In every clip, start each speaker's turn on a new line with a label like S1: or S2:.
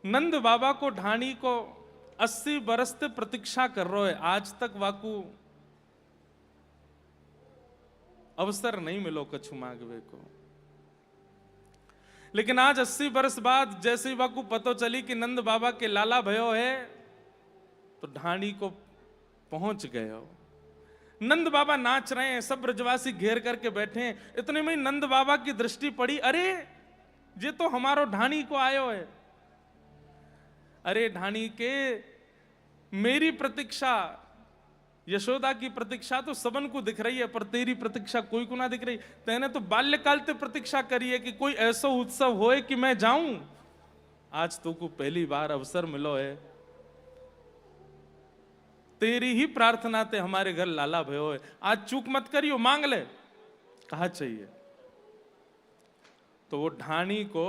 S1: नंद बाबा को ढाणी को 80 बरस से प्रतीक्षा कर रहे है, आज तक वाकू अवसर नहीं मिलो कछु मांगवे को। लेकिन आज 80 बरस बाद जैसे ही वाकू पतो चली कि नंद बाबा के लाला भयो है, तो ढाणी को पहुंच गए हो। नंद बाबा नाच रहे हैं, सब ब्रजवासी घेर करके बैठे हैं। इतने में नंद बाबा की दृष्टि पड़ी, अरे ये तो हमारो ढाणी को आयो है। अरे ढाणी के मेरी प्रतीक्षा, यशोदा की प्रतीक्षा तो सबन को दिख रही है, पर तेरी प्रतीक्षा कोई को ना दिख रही। तेने तो बाल्यकाल से प्रतीक्षा करी है कि कोई ऐसा उत्सव होए कि मैं जाऊं। आज तो को पहली बार अवसर मिलो है, तेरी ही प्रार्थना ते हमारे घर लाला भयो है। आज चूक मत करियो, मांग ले, कहा चाहिए। तो वो ढाणी को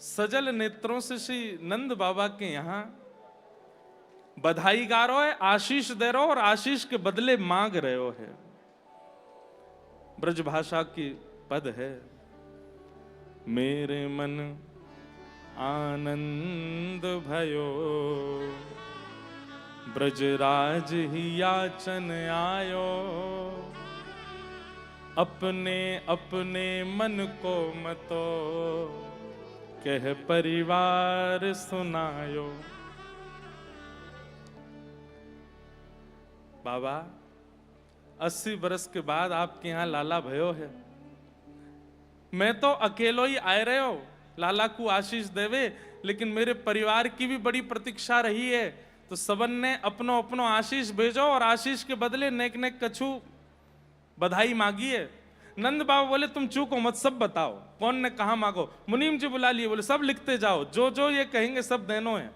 S1: सजल नेत्रों से श्री नंद बाबा के यहां बधाई गा रहे हो है, आशीष दे रहे हो, और आशीष के बदले मांग रहे हो है। ब्रज भाषा की पद है, मेरे मन आनंद भयो, ब्रजराज ही याचन आयो, अपने अपने मन को मतो, कह परिवार सुनायो। बाबा 80 बरस के बाद आपके यहां लाला भयो है। मैं तो अकेलो ही आए रहे हो लाला को आशीष देवे, लेकिन मेरे परिवार की भी बड़ी प्रतीक्षा रही है। तो सबन ने अपनो अपनो आशीष भेजो, और आशीष के बदले नेक नेक कछु बधाई मांगी है। नंद बाबा बोले तुम चूको मत, सब बताओ कौन ने कहा मांगो। मुनीम जी बुला लिए, बोले सब लिखते जाओ, जो जो ये कहेंगे सब देनो है।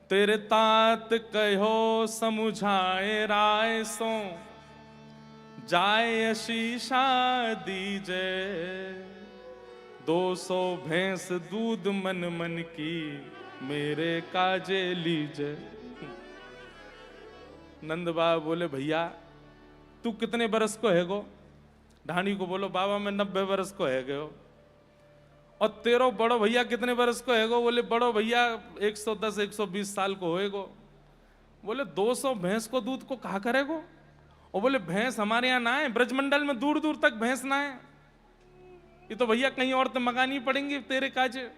S1: तेरे तात कहो समुझाए राय सो, जाए शीशा दीजे, 200 भैंस दूध मन मन की, मेरे काजे लीजे। नंद बाबा बोले भैया तू कितने बरस को है गो? ढाणी को बोलो बाबा मैं 90 बरस को है गयो। और तेरो बड़ो भैया कितने बरस को है गो? बोले बड़ो भैया 110 120 साल को होएगो। बोले 200 भैंस को दूध को कहा करेगो? और बोले भैंस हमारे यहाँ ना है, ब्रजमंडल में दूर दूर तक भैंस ना है, ये तो भैया कहीं और तो मंगानी पड़ेंगी तेरे काजे।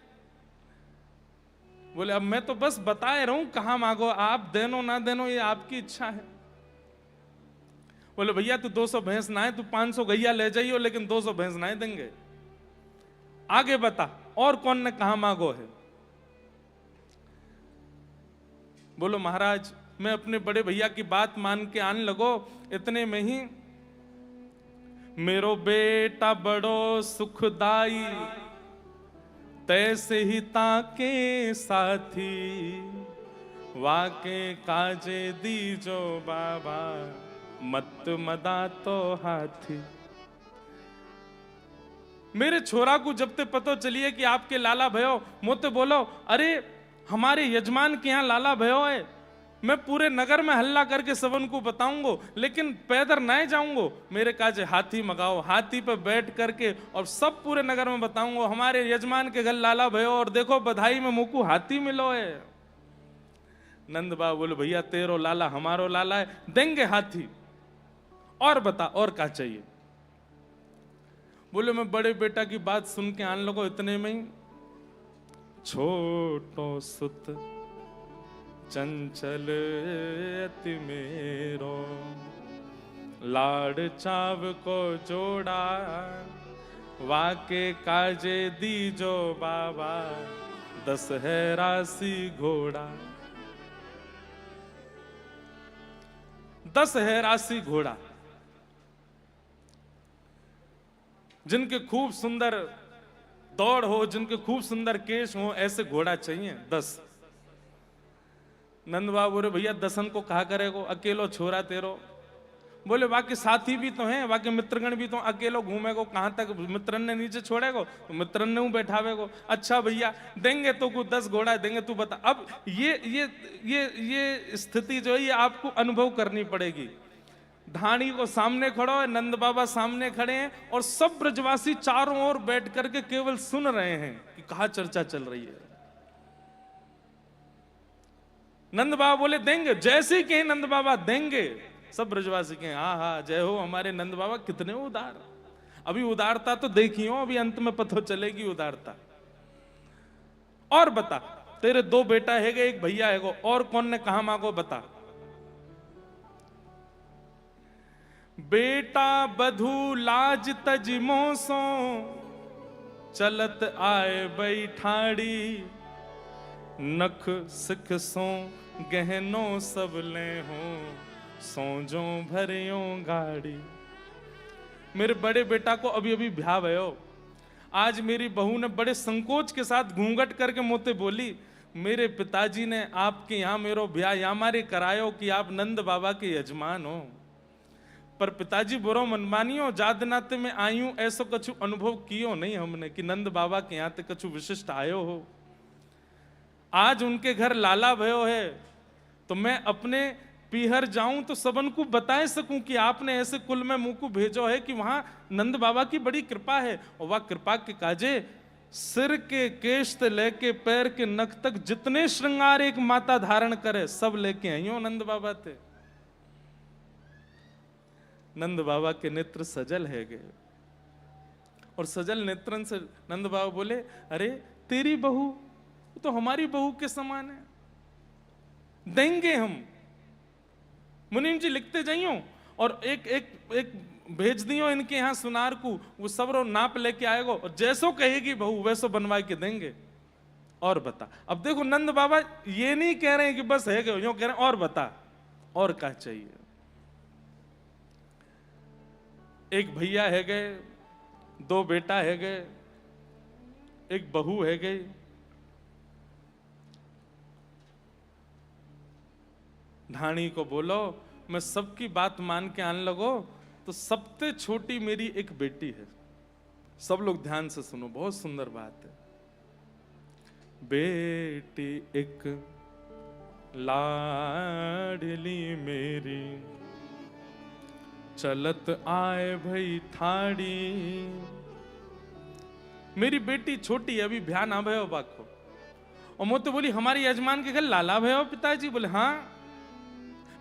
S1: बोले अब मैं तो बस बताए रहूं, कहां मांगो आप, देनो ना देनो ये आपकी इच्छा है। बोले भैया तू 200 भैंस ना है, तू 500 गैया ले जाइयो, लेकिन 200 भैंस ना देंगे। आगे बता और कौन ने कहा मांगो है? बोलो महाराज मैं अपने बड़े भैया की बात मान के आने लगो, इतने में ही मेरो बेटा बड़ो सुखदाई, तैसे ही ताके साथी, वाके काजे दीजो बाबा, मत मदा तो हाथी। मेरे छोरा को जब ते पतो चलिए कि आपके लाला भयो, मोते बोलो अरे हमारे यजमान के यहाँ लाला भयो है, मैं पूरे नगर में हल्ला करके सबन को बताऊंगो, लेकिन पैदल नहीं जाऊंगो। मेरे काजे हाथी मंगाओ, हाथी पे बैठ करके और सब पूरे नगर में बताऊंगो हमारे यजमान के घर लाला भयो, और देखो बधाई में मुकू हाथी मिलो है। नंद बाबा बोले भैया तेरो लाला हमारो लाला है, देंगे हाथी, और बता और क्या चाहिए? बोले मैं बड़े बेटा की बात सुन के आने लगो, इतने में ही छोटो सुत चंचल अति मेरो, लाड़ चाव को जोड़ा, वाके काजे दीजो बाबा, 10 है राशि घोड़ा। 10 है राशि घोड़ा, जिनके खूब सुंदर दौड़ हो, जिनके खूब सुंदर केश हो, ऐसे घोड़ा चाहिए 10। नंद बाबा बोले भैया 10 को कहा करेगो, अकेलो छोरा तेरो। बोले बाकी साथी भी तो हैं, बाकी मित्रगण भी तो, अकेलो घूमेगो कहां तक, मित्रन ने नीचे छोड़ेगो तो मित्रन ने बैठावेगो। अच्छा भैया देंगे तो कुछ 10 घोड़ा देंगे, तू बता। अब ये स्थिति जो है ये आपको अनुभव करनी पड़ेगी। ढाणी को सामने खड़ो है, नंद बाबा सामने खड़े हैं और सब ब्रजवासी चारों ओर बैठ करके केवल सुन रहे हैं कि कहाँ चर्चा चल रही है। नंद बाबा बोले देंगे, जैसे ही कहे नंद बाबा देंगे, सब ब्रजवासी कहे हाँ हाँ जय हो हमारे नंद बाबा, कितने उदार। अभी उदारता तो देखियो, अभी अंत में पता चलेगी उदारता। और बता, तेरे दो बेटा है गए, एक भैया है गो, और कौन ने कहा मांगो बता। बेटा बधू लाज तज मोसो, चलत आए बैठाड़ी, नख सिख सो गहनो सब ले हो, सोजो भरियो गाड़ी। मेरे बड़े बेटा को अभी अभी ब्याह भयो। आज मेरी बहू ने बड़े संकोच के साथ घूंघट करके मोते बोली, मेरे पिताजी ने आपके यहाँ मेरो ब्याह या मारे करायो कि आप नंद बाबा के यजमान हो। पर पिताजी बुरो मन मानियो, जाद नाते में आयू ऐसो कछु अनुभव कियो नहीं हमने कि नंद बाबा के यहाँ ते कछु विशिष्ट आयो हो। आज उनके घर लाला भयो है तो मैं अपने पीहर जाऊं तो सबन को बता सकूं कि आपने ऐसे कुल में मुंह को भेजो है कि वहां नंद बाबा की बड़ी कृपा है। और वह कृपा के काजे सिर के केश से लेके पैर के नख तक जितने श्रृंगार एक माता धारण करे सब लेके आई हो नंद बाबा थे। नंद बाबा के नेत्र सजल है गए और सजल नेत्रन से नंद बाबा बोले, अरे तेरी बहू तो हमारी बहू के समान है, देंगे हम। मुनीम जी लिखते जाइयो और एक एक एक भेज दियो इनके यहाँ सुनार को, वो सब रो नाप लेके आएगो और जैसो कहेगी बहू वैसो बनवा के देंगे। और बता, अब देखो नंद बाबा ये नहीं कह रहे हैं कि बस है यूं कह रहे हैं और बता और क्या चाहिए। एक भैया है गए, दो बेटा है गए, एक बहू है गई। ढाणी को बोलो मैं सबकी बात मान के आने लगो तो सबसे छोटी मेरी एक बेटी है। सब लोग ध्यान से सुनो, बहुत सुंदर बात है। बेटी एक लाडली मेरी, चलत आए भई ठाड़ी। मेरी बेटी छोटी है, अभी ब्याह ना भयो बाको। और मोते बोली हमारी यजमान के घर लाला भयो पिताजी। बोले हाँ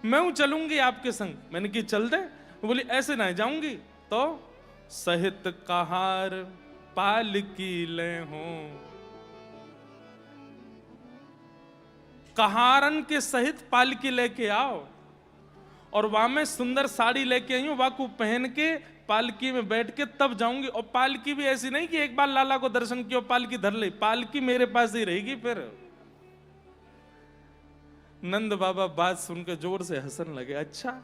S1: मैं हूं, चलूंगी आपके संग। मैंने की चल दे। बोली ऐसे ना जाऊंगी तो सहित कहार पालकी ले हो। कहारन के सहित पालकी लेके आओ और वहां में सुंदर साड़ी लेके आई हूं, वाकू पहन के पालकी में बैठ के तब जाऊंगी। और पालकी भी ऐसी नहीं कि एक बार लाला को दर्शन किया पालकी धर ले, पालकी मेरे पास ही रहेगी। फिर नंद बाबा बात सुनकर जोर से हंसने लगे। अच्छा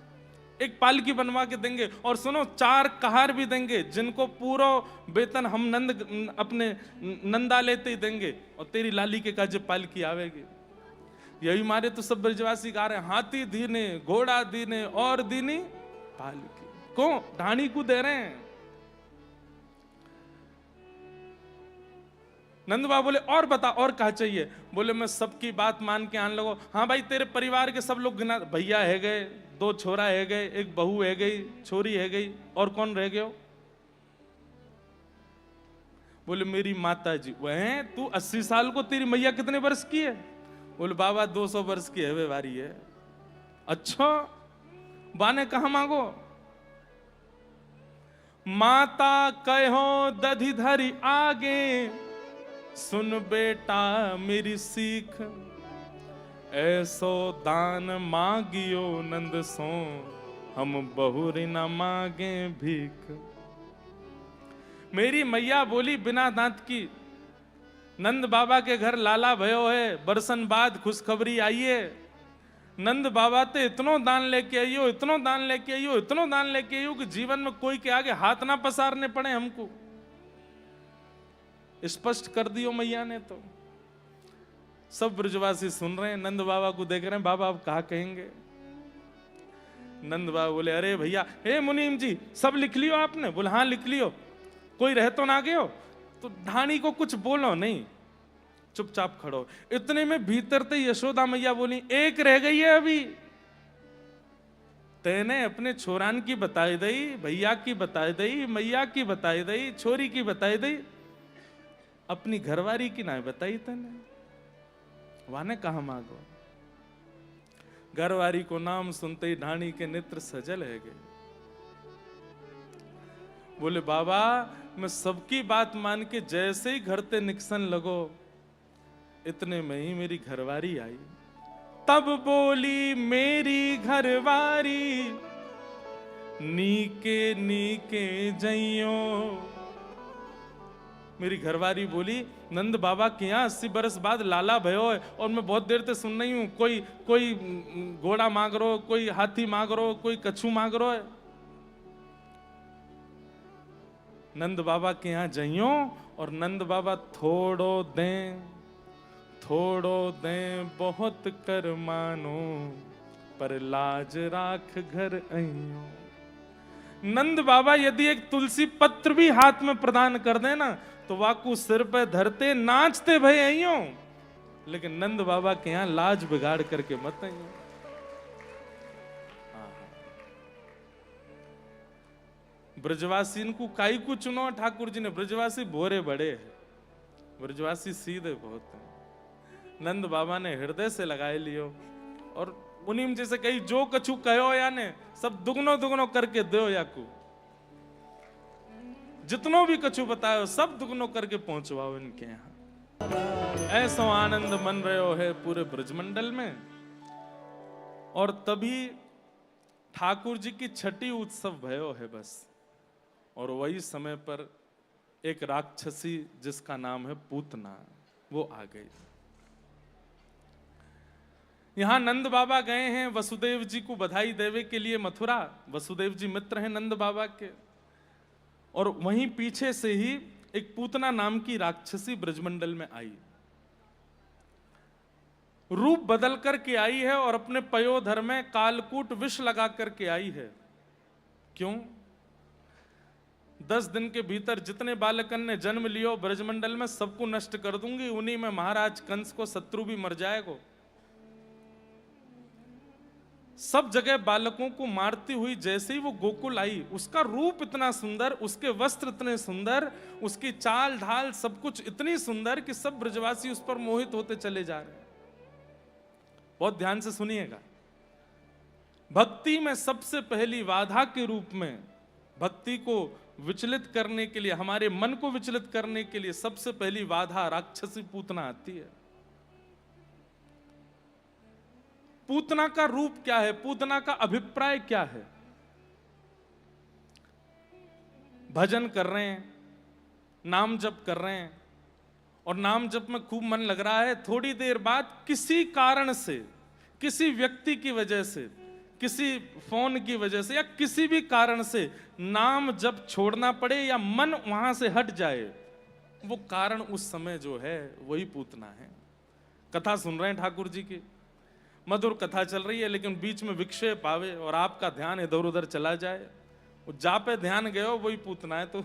S1: एक पालकी बनवा के देंगे और सुनो 4 कहार भी देंगे जिनको पूरा वेतन हम नंद अपने नंदा लेते ही देंगे और तेरी लाली के काजे पालकी आवेगी। यही मारे तो सब ब्रजवासी गा रहे हैं, हाथी दीने घोड़ा दीने और दीनी पालकी। को ढाणी को दे रहे हैं। नंद बाबा बोले और बता और क्या चाहिए। बोले मैं सबकी बात मान के आने लगो। हाँ भाई तेरे परिवार के सब लोग गिना, भैया है गए, 2 छोरा है गए, एक बहू है गई, छोरी है गई, और कौन रह गए हो। बोले मेरी माता जी। वह तू 80 साल को, तेरी मैया कितने वर्ष की है। बोले बाबा 200 वर्ष की है वे वारी है। अच्छा बाने कहा मांगो। माता कहो दधि धरी आगे, सुन बेटा मेरी सीख। ऐसो दान मांगियो नंद सो, हम बहुरी न मांगे भीख। मेरी मैया बोली बिना दांत की, नंद बाबा के घर लाला भयो है, बरसन बाद खुशखबरी आइए। नंद बाबा ते इतनो दान लेके आइयो, इतनो दान लेके आइयो, इतनो दान लेके आइयो कि जीवन में कोई के आगे हाथ ना पसारने पड़े हमको। स्पष्ट कर दियो मैया ने। तो सब ब्रजवासी सुन रहे हैं, नंद बाबा को देख रहे हैं, बाबा आप कहा कहेंगे। नंद बाबा बोले अरे भैया, हे मुनीम जी सब लिख लियो आपने। बोले हाँ लिख लियो। कोई रह तो ना गयो। तो ढाणी को कुछ बोलो नहीं, चुपचाप खड़ो। इतने में भीतर से यशोदा मैया बोली एक रह गई है अभी। तेने अपने छोरान की बताई दई, भैया की बताई दई, मैया की बताई दई, छोरी की बताई दई, अपनी घरवारी की ना बताई तेने। वाने कहा मांगो। घरवारी को नाम सुनते ही ढाणी के नेत्र सजल है गए। बोले बाबा मैं सबकी बात मान के जैसे ही घर ते निकसन लगो, इतने में ही मेरी घरवारी आई। तब बोली मेरी घरवारी, नीके नीके जइयो। मेरी घरवारी बोली नंद बाबा के यहाँ 80 बरस बाद लाला भयो है, और मैं बहुत देर से सुन रही हूं, कोई कोई घोड़ा मांग रो, कोई हाथी मांग रो, कोई कछू मांग रो है। नंद बाबा के यहाँ जइयो और नंद बाबा थोड़ो दें, थोड़ो दें बहुत कर मानो, पर लाज राख घर आइयो। नंद बाबा यदि एक तुलसी पत्र भी हाथ में प्रदान कर दे ना, तो वाकू सिर पे धरते नाचते भय आइयो, लेकिन नंद बाबा के यहां लाज बिगाड़ करके मत आइयो। ब्रजवासी को काई को चुनो ठाकुर जी ने, ब्रजवासी भोरे बड़े हैं, ब्रजवासी सीधे बहुत हैं। नंद बाबा ने हृदय से लगाए लियो, और उन्हीं में जैसे कही जो कछु कहो या ने सब दुगनो दुगनो करके दो, याकू जितनो भी कछु बतायो सब दुगनो करके पहुंचवाओ इनके यहां। ऐसा आनंद मन रहो है पूरे ब्रजमंडल में। और तभी ठाकुर जी की छठी उत्सव भयो है बस, और वही समय पर एक राक्षसी जिसका नाम है पूतना, वो आ गई। यहां नंद बाबा गए हैं वसुदेव जी को बधाई देवे के लिए मथुरा। वसुदेव जी मित्र हैं नंद बाबा के, और वहीं पीछे से ही एक पूतना नाम की राक्षसी ब्रजमंडल में आई। रूप बदल करके आई है और अपने पयोधर में कालकूट विष लगा करके आई है। क्यों? 10 दिन के भीतर जितने बालकन ने जन्म लियो ब्रजमंडल में सबको नष्ट कर दूंगी, उन्हीं में महाराज कंस को शत्रु भी मर जाएगा। सब जगह बालकों को मारती हुई जैसे ही वो गोकुल आई, उसका रूप इतना सुंदर, उसके वस्त्र इतने सुंदर, उसकी चाल ढाल सब कुछ इतनी सुंदर कि सब ब्रजवासी उस पर मोहित होते चले जा रहे हैं। बहुत ध्यान से सुनिएगा। भक्ति में सबसे पहली बाधा के रूप में, भक्ति को विचलित करने के लिए, हमारे मन को विचलित करने के लिए सबसे पहली बाधा राक्षसी पूतना आती है। पूतना का रूप क्या है? पूतना का अभिप्राय क्या है? भजन कर रहे हैं, नाम जप कर रहे हैं, और नाम जप में खूब मन लग रहा है, थोड़ी देर बाद किसी कारण से, किसी व्यक्ति की वजह से, किसी फोन की वजह से, या किसी भी कारण से नाम जप छोड़ना पड़े या मन वहां से हट जाए, वो कारण उस समय जो है वही पूतना है। कथा सुन रहे हैं ठाकुर जी की, मधुर कथा चल रही है, लेकिन बीच में विक्षेप आवे और आपका ध्यान इधर उधर चला जाए, जा पे ध्यान गए हो वही पूतना है। तो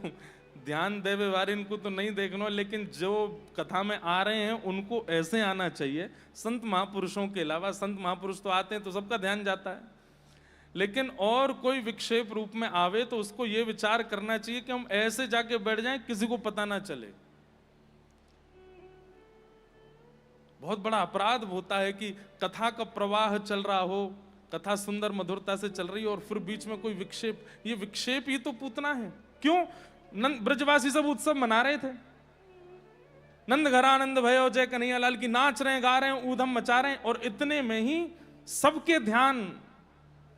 S1: ध्यान देवे वाले इनको तो नहीं देखना, लेकिन जो कथा में आ रहे हैं उनको ऐसे आना चाहिए। संत महापुरुषों के अलावा, संत महापुरुष तो आते हैं तो सबका ध्यान जाता है, लेकिन और कोई विक्षेप रूप में आवे तो उसको ये विचार करना चाहिए कि हम ऐसे जाके बैठ जाएं किसी को पता ना चले। बहुत बड़ा अपराध होता है कि कथा का प्रवाह चल रहा हो, कथा सुंदर मधुरता से चल रही हो, और फिर बीच में कोई विक्षेप। ये विक्षेप ही तो पूतना है। क्यों? ब्रजवासी सब उत्सव मना रहे थे, नंद घर आनंद भयो जय कन्हैया लाल की, नाच रहे हैं, गा रहे हैं, ऊधम मचा रहे हैं, और इतने में ही सबके ध्यान,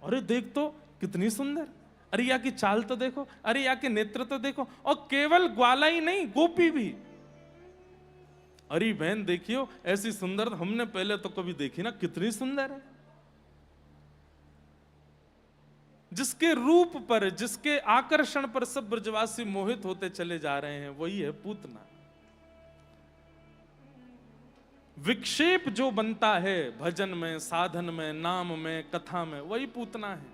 S1: अरे देख तो कितनी सुंदर, अरे या की चाल तो देखो, अरे या के नेत्र तो देखो। और केवल ग्वाला ही नहीं, गोपी भी, अरे बहन देखियो ऐसी सुंदर हमने पहले तो कभी देखी ना, कितनी सुंदर है। जिसके रूप पर, जिसके आकर्षण पर सब ब्रजवासी मोहित होते चले जा रहे हैं, वही है पूतना। विक्षेप जो बनता है भजन में, साधन में, नाम में, कथा में, वही पूतना है।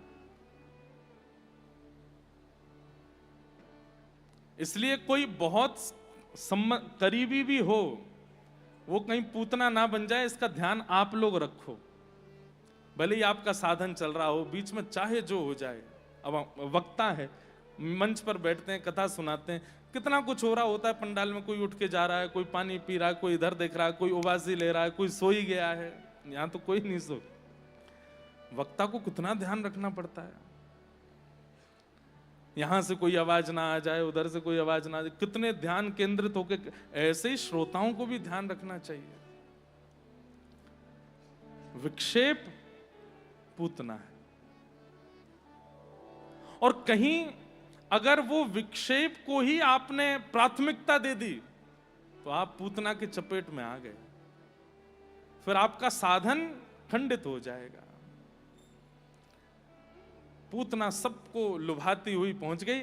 S1: इसलिए कोई बहुत करीबी भी हो, वो कहीं पूतना ना बन जाए, इसका ध्यान आप लोग रखो। भले ही आपका साधन चल रहा हो, बीच में चाहे जो हो जाए, अब वक्ता है, मंच पर बैठते हैं, कथा सुनाते हैं, कितना कुछ हो रहा होता है पंडाल में, कोई उठ के जा रहा है, कोई पानी पी रहा है, कोई इधर देख रहा है, कोई उबासी ले रहा है, कोई सो ही गया है। यहां तो कोई नहीं सो। वक्ता को कितना ध्यान रखना पड़ता है, यहां से कोई आवाज ना आ जाए, उधर से कोई आवाज ना आ जाए, कितने ध्यान केंद्रित होकर। ऐसे ही श्रोताओं को भी ध्यान रखना चाहिए। विक्षेप पूतना है, और कहीं अगर वो विक्षेप को ही आपने प्राथमिकता दे दी तो आप पूतना के चपेट में आ गए, फिर आपका साधन खंडित हो जाएगा। पूतना सबको लुभाती हुई पहुंच गई,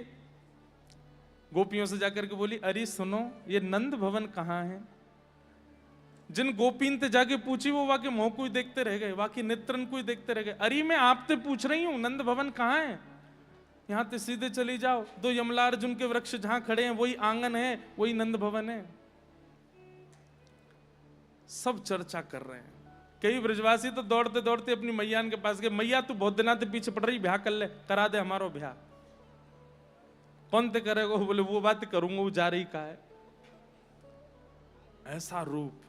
S1: गोपियों से जाकर के बोली, अरे सुनो, ये नंद भवन कहां है? जिन गोपीन ते जाके पूछी वो वाके मुंह को ही देखते रह गए, वाकी नेत्रन को ही देखते रह गए। अरे मैं आपसे पूछ रही हूं नंद भवन कहां है? यहां से सीधे चली जाओ, दो यमला अर्जुन के वृक्ष जहां खड़े हैं वही आंगन है, वही नंद भवन है। सब चर्चा कर रहे हैं। कई ब्रजवासी तो दौड़ते दौड़ते अपनी मैयान के पास गए, मैया तू बहुत दिना ते पीछे पड़ रही, ब्याह कर ले, करा दे हमारो ब्याह। कौन ते करेगा? बोले वो बात करूंगा, वो जा रही का है। ऐसा रूप।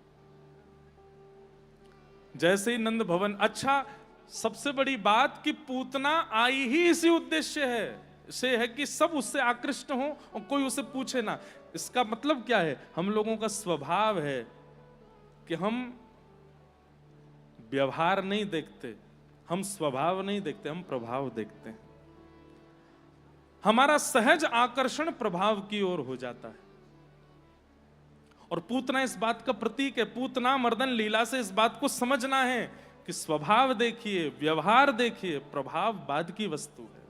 S1: जैसे ही नंद भवन, अच्छा सबसे बड़ी बात कि पूतना आई ही इसी उद्देश्य से है कि सब उससे आकृष्ट हो और कोई उसे पूछे ना। इसका मतलब क्या है? हम लोगों का स्वभाव है कि हम व्यवहार नहीं देखते, हम स्वभाव नहीं देखते, हम प्रभाव देखते हैं। हमारा सहज आकर्षण प्रभाव की ओर हो जाता है, और पूतना इस बात का प्रतीक है। पूतना मर्दन लीला से इस बात को समझना है कि स्वभाव देखिए, व्यवहार देखिए, प्रभाव बाद की वस्तु है।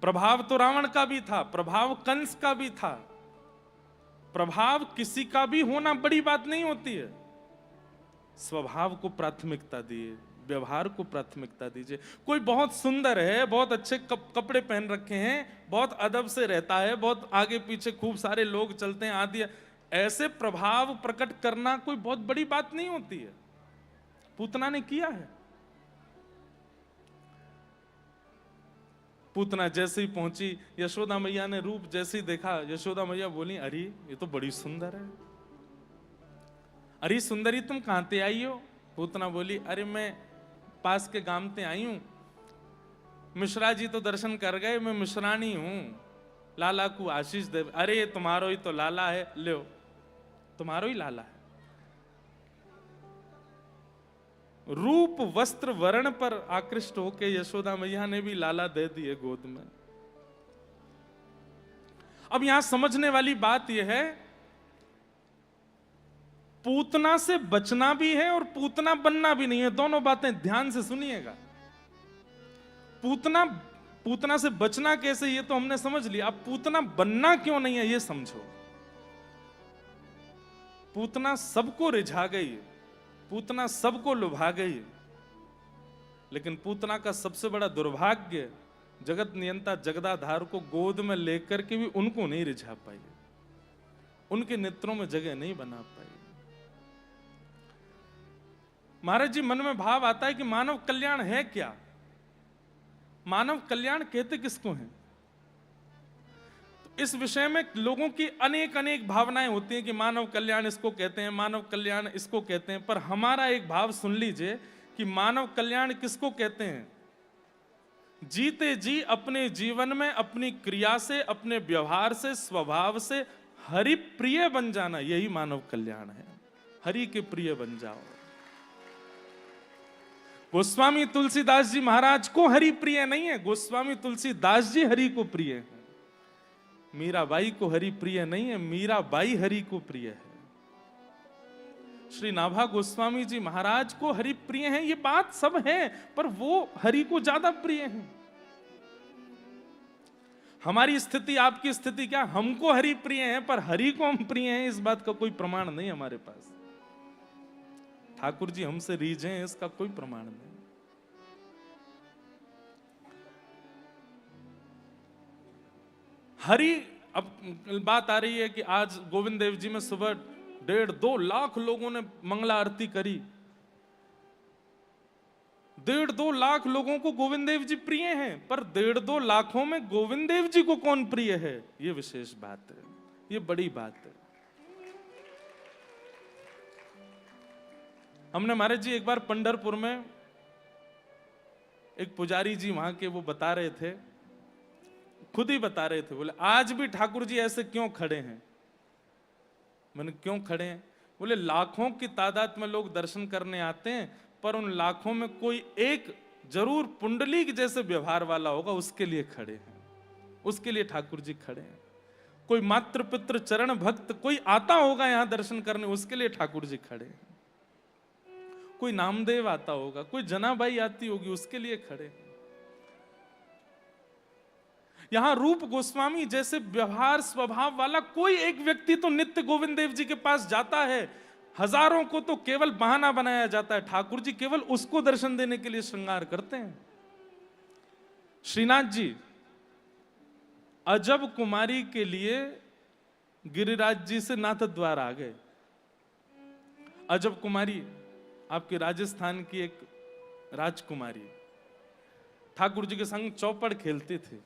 S1: प्रभाव तो रावण का भी था, प्रभाव कंस का भी था। प्रभाव किसी का भी होना बड़ी बात नहीं होती है। स्वभाव को प्राथमिकता दिए, व्यवहार को प्राथमिकता दीजिए। कोई बहुत सुंदर है, बहुत अच्छे कपड़े पहन रखे हैं, बहुत अदब से रहता है, बहुत आगे पीछे खूब सारे लोग चलते हैं आदि, ऐसे प्रभाव प्रकट करना कोई बहुत बड़ी बात नहीं होती है। पूतना ने किया है। पूतना जैसे ही पहुंची, यशोदा मैया ने रूप जैसे ही देखा, यशोदा मैया बोली, अरे ये तो बड़ी सुंदर है। अरे सुंदरी तुम कहां ते आई हो? पूतना बोली, अरे मैं पास के गांव ते आई हूं, मिश्रा जी तो दर्शन कर गए, मैं मिश्रानी हूं, लाला को आशीष दे। अरे ये तुम्हारो ही तो लाला है, लो तुम्हारो ही लाला है। रूप वस्त्र वर्ण पर आकृष्ट होके यशोदा मैया ने भी लाला दे दिए गोद में। अब यहां समझने वाली बात यह है, पूतना से बचना भी है और पूतना बनना भी नहीं है। दोनों बातें ध्यान से सुनिएगा। पूतना से बचना कैसे, ये तो हमने समझ लिया। अब पूतना बनना क्यों नहीं है, ये समझो। पूतना सबको रिझा गई, पूतना सबको लुभा गई, लेकिन पूतना का सबसे बड़ा दुर्भाग्य, जगत नियंता जगदाधार को गोद में लेकर के भी उनको नहीं रिझा पाई, उनके नेत्रों में जगह नहीं बना पाई। महाराज जी, मन में भाव आता है कि मानव कल्याण है क्या? मानव कल्याण कहते किसको है? तो इस विषय में लोगों की अनेक अनेक भावनाएं होती हैं कि मानव कल्याण इसको कहते हैं, मानव कल्याण इसको कहते हैं। पर हमारा एक भाव सुन लीजिए कि मानव कल्याण किसको कहते हैं? जीते जी अपने जीवन में अपनी क्रिया से, अपने व्यवहार से, स्वभाव से हरि प्रिय बन जाना, यही मानव कल्याण है। हरि के प्रिय बन जाओ। गोस्वामी तुलसीदास जी महाराज को हरि प्रिय नहीं है, गोस्वामी तुलसीदास जी हरि को प्रिय है। मीराबाई को हरि प्रिय नहीं है, मीराबाई हरि को प्रिय है। श्री नाभा गोस्वामी जी महाराज को हरि प्रिय है, ये बात सब है, पर वो हरि को ज्यादा प्रिय है। हमारी स्थिति, आपकी स्थिति क्या? हमको हरि प्रिय है, पर हरि को हम प्रिय हैं, इस बात का कोई प्रमाण नहीं हमारे पास। ठाकुर जी हमसे रीझे हैं, इसका कोई प्रमाण नहीं। हरि, अब बात आ रही है कि आज गोविंद देव जी में सुबह 1.5-2 लाख लोगों ने मंगला आरती करी। 1.5-2 लाख लोगों को गोविंद देव जी प्रिय हैं, पर 1.5-2 लाखों में गोविंद देव जी को कौन प्रिय है, ये विशेष बात है, ये बड़ी बात है। हमने महाराज जी एक बार पंढरपुर में एक पुजारी जी वहां के वो बता रहे थे, खुद ही बता रहे थे, बोले आज भी ठाकुर जी ऐसे क्यों खड़े हैं। मैंने क्यों खड़े हैं, बोले लाखों की तादाद में लोग दर्शन करने आते हैं, पर उन लाखों में कोई एक जरूर पुंडलीक जैसे व्यवहार वाला होगा, उसके लिए खड़े हैं, उसके लिए ठाकुर जी खड़े हैं। कोई मातृ पितृ चरण भक्त कोई आता होगा यहां दर्शन करने, उसके लिए ठाकुर जी खड़े हैं। कोई नामदेव आता होगा, कोई जनाबाई आती होगी, उसके लिए खड़े हैं। यहां रूप गोस्वामी जैसे व्यवहार स्वभाव वाला कोई एक व्यक्ति तो नित्य गोविंद देव जी के पास जाता है, हजारों को तो केवल बहाना बनाया जाता है, ठाकुर जी केवल उसको दर्शन देने के लिए श्रृंगार करते हैं। श्रीनाथ जी अजब कुमारी के लिए गिरिराज जी से नाथ द्वार आ गए। अजब कुमारी आपके राजस्थान की एक राजकुमारी, ठाकुर जी के संग चौपड़ खेलते थे।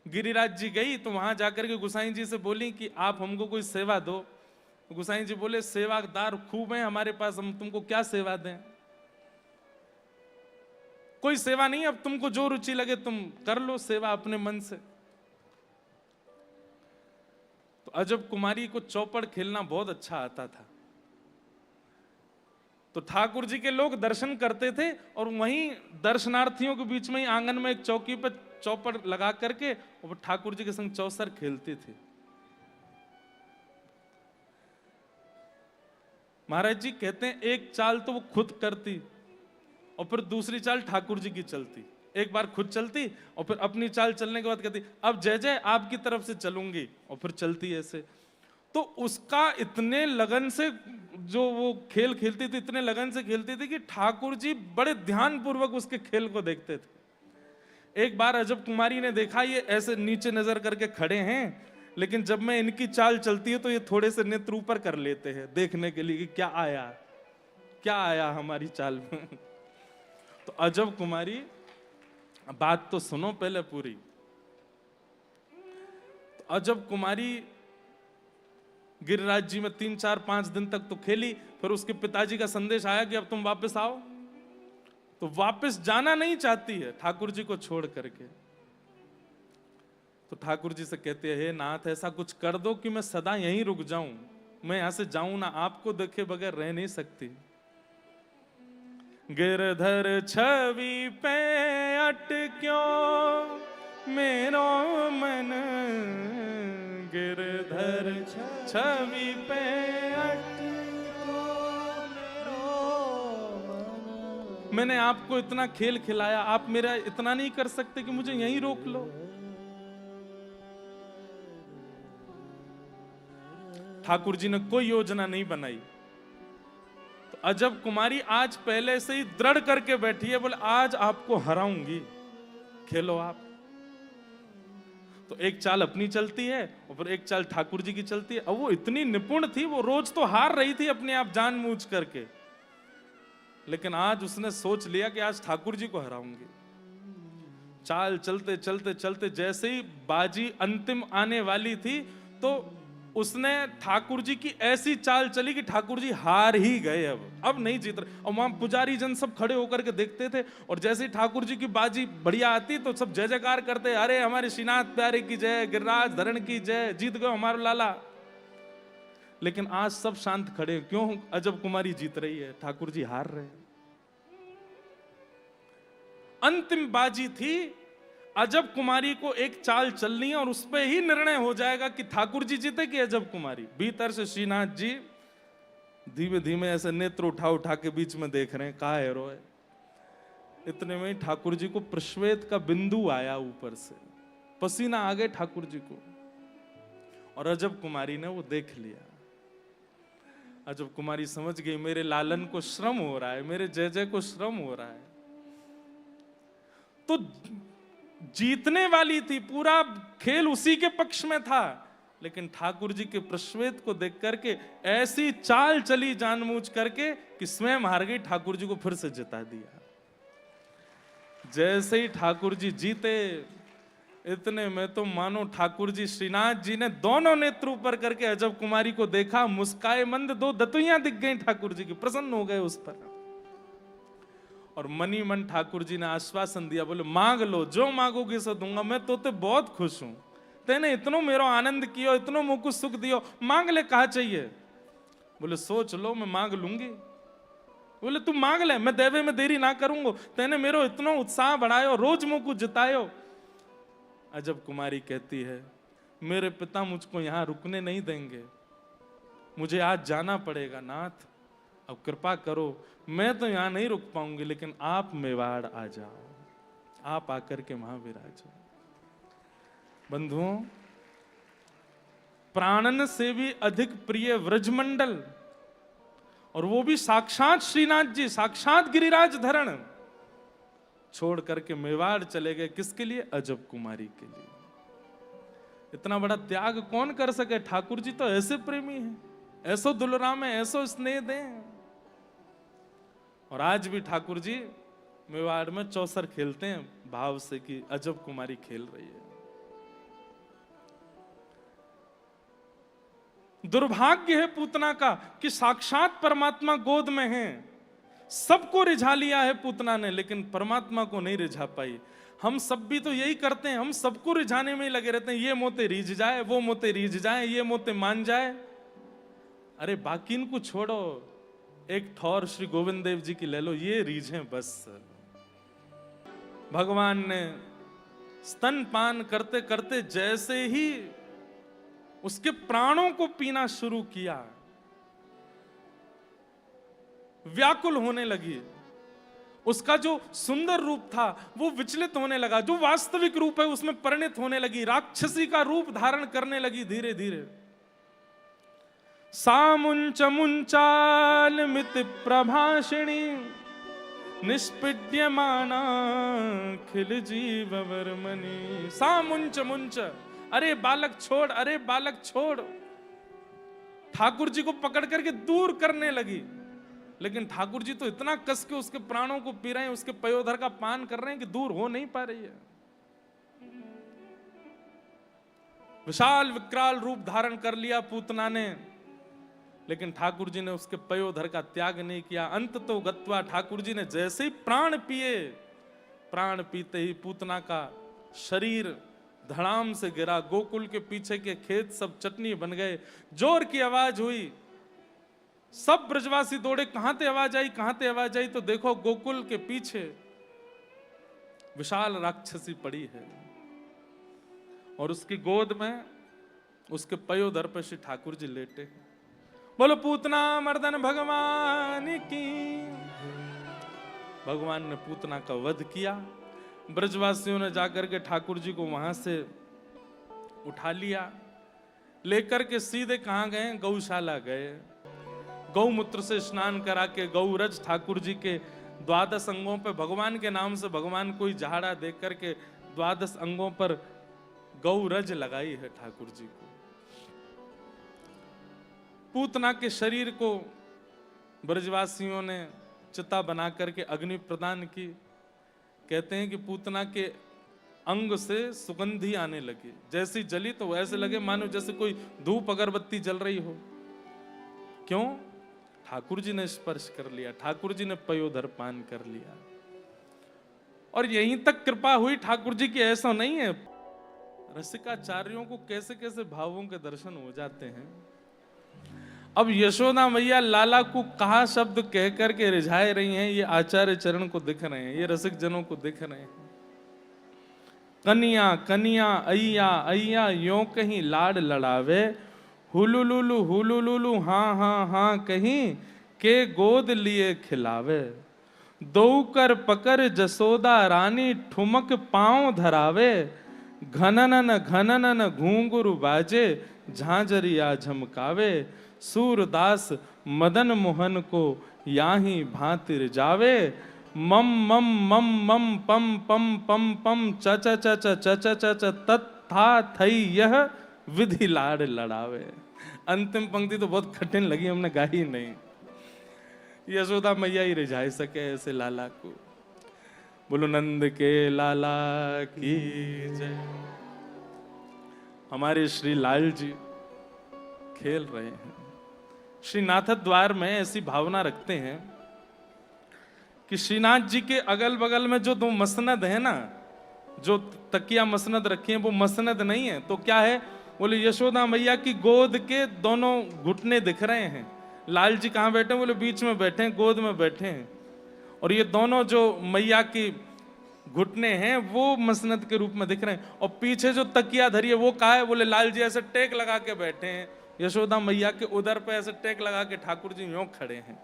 S1: गिरिराज जी गई तो वहां जाकर के गोसाई जी से बोली कि आप हमको कोई सेवा दो। गोसाई जी बोले सेवादार खूब हैं हमारे पास, हम तुमको क्या सेवा दें, कोई सेवा नहीं, अब तुमको जो रुचि लगे तुम कर लो सेवा अपने मन से। तो अजब कुमारी को चौपड़ खेलना बहुत अच्छा आता था, तो ठाकुर जी के लोग दर्शन करते थे और वहीं दर्शनार्थियों के बीच में ही आंगन में एक चौकी पर चौपड़ लगा करके और ठाकुर जी के संग चौसर खेलते थे। महाराज जी कहते हैं एक चाल तो वो खुद करती और फिर दूसरी चाल ठाकुर जी की चलती। एक बार खुद चलती और फिर अपनी चाल चलने के बाद कहती अब जय जय आपकी तरफ से चलूंगी, और फिर चलती ऐसे। तो उसका इतने लगन से जो वो खेल खेलती थी, इतने लगन से खेलती थी कि ठाकुर जी बड़े ध्यान पूर्वक उसके खेल को देखते थे। एक बार अजब कुमारी ने देखा ये ऐसे नीचे नजर करके खड़े हैं, लेकिन जब मैं इनकी चाल चलती है तो ये थोड़े से नेत्र ऊपर कर लेते हैं देखने के लिए कि क्या आया हमारी चाल में। तो अजब कुमारी, बात तो सुनो पहले पूरी। तो अजब कुमारी गिरिराज जी में 3-4-5 दिन तक तो खेली, फिर उसके पिताजी का संदेश आया कि अब तुम वापस आओ। तो वापस जाना नहीं चाहती है ठाकुर जी को छोड़ करके। तो ठाकुर जी से कहते हैं हे नाथ ऐसा कुछ कर दो कि मैं सदा यहीं रुक जाऊं, मैं यहां से जाऊं ना, आपको देखे बगैर रह नहीं सकती। गिरधर छवि पे अटक्यो मेरो मन, गिरधर छवि पे अटक्यो मेरो मन। मैंने आपको इतना खेल खिलाया, आप मेरा इतना नहीं कर सकते कि मुझे यहीं रोक लो। ठाकुर जी ने कोई योजना नहीं बनाई। तो अजब कुमारी आज पहले से ही दृढ़ करके बैठी है, बोले आज आपको हराऊंगी, खेलो आप। तो एक चाल अपनी चलती है और फिर एक चाल ठाकुर जी की चलती है। अब वो इतनी निपुण थी, वो रोज तो हार रही थी अपने आप जानबूझ करके, लेकिन आज उसने सोच लिया कि आज ठाकुर जी को हराऊंगी। चाल चलते चलते चलते जैसे ही बाजी अंतिम आने वाली थी तो उसने ठाकुर जी की ऐसी चाल चली कि ठाकुर जी हार ही गए। अब नहीं जीत रहे। और वहां पुजारी जन सब खड़े होकर के देखते थे, और जैसे ही ठाकुर जी की बाजी बढ़िया आती तो सब जय जयकार करते, अरे हमारे श्रीनाथ प्यारे की जय, गिरिराज धरण की जय, जीत गए हमारा लाला। लेकिन आज सब शांत खड़े, क्यों? अजब कुमारी जीत रही है, ठाकुर जी हार रहे। अंतिम बाजी थी, अजब कुमारी को एक चाल चलनी है और उस पर ही निर्णय हो जाएगा कि ठाकुर जी जीते कि अजब कुमारी। भीतर से श्रीनाथ जी धीमे धीमे ऐसे नेत्र उठा उठा के बीच में देख रहे हैं, कहा है रोए। इतने में ठाकुर जी को प्रश्वेत का बिंदु आया, ऊपर से पसीना आ गए ठाकुर जी को, और अजब कुमारी ने वो देख लिया। अजब कुमारी समझ गई मेरे लालन को श्रम हो रहा है, मेरे जय जय को श्रम हो रहा है। तो जीतने वाली थी, पूरा खेल उसी के पक्ष में था, लेकिन ठाकुर जी के प्रश्वेत को देख करके ऐसी चाल चली जानबूझ करके कि स्वयं हार गई, ठाकुर जी को फिर से जिता दिया। जैसे ही ठाकुर जी जीते, इतने में तो मानो ठाकुर जी श्रीनाथ जी ने दोनों नेत्र ऊपर करके अजब कुमारी को देखा, मुस्काए मंद, दो दतुइयां दिख गई ठाकुर जी की, प्रसन्न हो गए उस पर। और मनी मन ठाकुर जी ने आश्वासन दिया, बोले मांग लो, जो मांगोगे सो दूंगा, मैं तोते बहुत खुश हूं, तेने इतनो मेरो आनंद कियो, इतनो मुझको सुख दियो, मांग ले, कहा चाहिए। बोले सोच लो, मैं मांग लूंगी। बोले तू मांग ले, मैं देवे में देरी ना करूंगा, तेने मेरो इतनो उत्साह बढ़ायो, रोज मुझको जितायो। अजब कुमारी कहती है, मेरे पिता मुझको यहां रुकने नहीं देंगे, मुझे आज जाना पड़ेगा नाथ, अब कृपा करो, मैं तो यहां नहीं रुक पाऊंगी, लेकिन आप मेवाड़ आ जाओ, आप आकर के वहां विराजो। बंधुओं, प्राणन से भी अधिक प्रिय व्रजमंडल, और वो भी साक्षात श्रीनाथ जी, साक्षात गिरिराज धरण, छोड़ करके मेवाड़ चले गए। किसके लिए? अजब कुमारी के लिए। इतना बड़ा त्याग कौन कर सके? ठाकुर जी तो ऐसे प्रेमी हैं, ऐसो दुलराम है, ऐसो स्नेह दें। और आज भी ठाकुर जी मेवाड़ में चौसर खेलते हैं भाव से कि अजब कुमारी खेल रही है। दुर्भाग्य है पूतना का कि साक्षात परमात्मा गोद में है, सबको रिझा लिया है पूतना ने, लेकिन परमात्मा को नहीं रिझा पाई। हम सब भी तो यही करते हैं, हम सबको रिझाने में ही लगे रहते हैं, ये मोते रीझ जाए, वो मोते रीझ जाए, ये मोते मान जाए। अरे बाकी इनको छोड़ो, एक ठौर श्री गोविंद देव जी की ले लो, ये रीझें बस। भगवान ने स्तनपान करते करते जैसे ही उसके प्राणों को पीना शुरू किया, व्याकुल होने लगी, उसका जो सुंदर रूप था वो विचलित होने लगा, जो वास्तविक रूप है उसमें परिणत होने लगी, राक्षसी का रूप धारण करने लगी धीरे धीरे। सामुंच मुंचालमित प्रभाषिणी निष्पीड्यमाना खिल जीव वर्मणि। सामुंच मुंच, अरे बालक छोड़, अरे बालक छोड़, ठाकुर जी को पकड़ करके दूर करने लगी। लेकिन ठाकुर जी तो इतना कस के उसके प्राणों को पी रहे हैं, उसके पयोधर का पान कर रहे हैं कि दूर हो नहीं पा रही है। विशाल विकराल रूप धारण कर लिया पूतना ने, लेकिन ठाकुर जी ने उसके पयोधर का त्याग नहीं किया। अंत तो गत्वा, ठाकुर जी ने जैसे ही प्राण पिए, प्राण पीते ही पूतना का शरीर धड़ाम से गिरा। गोकुल के पीछे के खेत सब चटनी बन गए, जोर की आवाज हुई, सब ब्रजवासी दौड़े, कहां ते आवाज आई, कहां ते आवाज आई, तो देखो गोकुल के पीछे विशाल राक्षसी पड़ी है, और उसकी गोद में उसके पयोधर पर श्री ठाकुर जी लेटे। बोलो पूतना मर्दन भगवान की। भगवान ने पूतना का वध किया। ब्रजवासियों ने जाकर के ठाकुर जी को वहां से उठा लिया, लेकर के सीधे कहां गए? गौशाला गए। गौमूत्र से स्नान करा के गौरज ठाकुर जी के 12 अंगों पे, भगवान के नाम से भगवान कोई जहाड़ा देख करके 12 अंगों पर गौरज लगाई है ठाकुर जी को। पूतना के शरीर को ब्रजवासियों ने चिता बना करके अग्नि प्रदान की। कहते हैं कि पूतना के अंग से सुगंधी आने लगी, जैसी जली तो वैसे लगे मानो जैसे कोई धूप अगरबत्ती जल रही हो। क्यों? ठाकुर जी ने स्पर्श कर लिया, ठाकुर जी ने पयोधर पान कर लिया। और यहीं तक कृपा हुई ठाकुर जी की, ऐसा नहीं है। रसिकाचार्यों को कैसे कैसे भावों के दर्शन हो जाते हैं। अब यशोदा मैया लाला को कहा शब्द कह करके रिझाए रही हैं, ये आचार्य चरण को दिख रहे हैं, ये रसिक जनों को दिख रहे हैं। कनिया कनिया अय्या अय्या यो कहीं लाड लड़ावे, हुलुलुलु हुलुलुलु हाँ हाँ हाँ कहीं के गोद लिए खिलावे। दो कर पकर जसोदा रानी ठुमक पांव धरावे, घननन घननन घूंघरू बाजे झांझरिया झमकावे। सूरदास मदन मोहन को याही भांतिर जावे, मम मम मम मम पम पम पम पम च च च च च च च च तत्था थई यह विधि लाड़ लड़ावे। अंतिम पंक्ति तो बहुत कठिन लगी, हमने गाई नहीं। यशोदा मैया ही रिझाई सके ऐसे लाला को। बोलो नंद के लाला की जय। हमारे श्री लाल जी खेल रहे हैं। श्रीनाथ द्वार में ऐसी भावना रखते हैं कि श्रीनाथ जी के अगल बगल में जो दो मसनद है ना, जो तकिया मसनद रखी है, वो मसनद नहीं है तो क्या है? बोले यशोदा मैया की गोद के दोनों घुटने दिख रहे हैं। लाल जी कहाँ बैठे हैं? बोले बीच में बैठे हैं, गोद में बैठे हैं। और ये दोनों जो मैया की घुटने हैं वो मसनद के रूप में दिख रहे हैं। और पीछे जो तकिया धरी है वो कहाँ है? बोले लाल जी ऐसे टेक लगा के बैठे हैं, यशोदा मैया के उधर पे ऐसे टेक लगा के ठाकुर जी यूं खड़े हैं।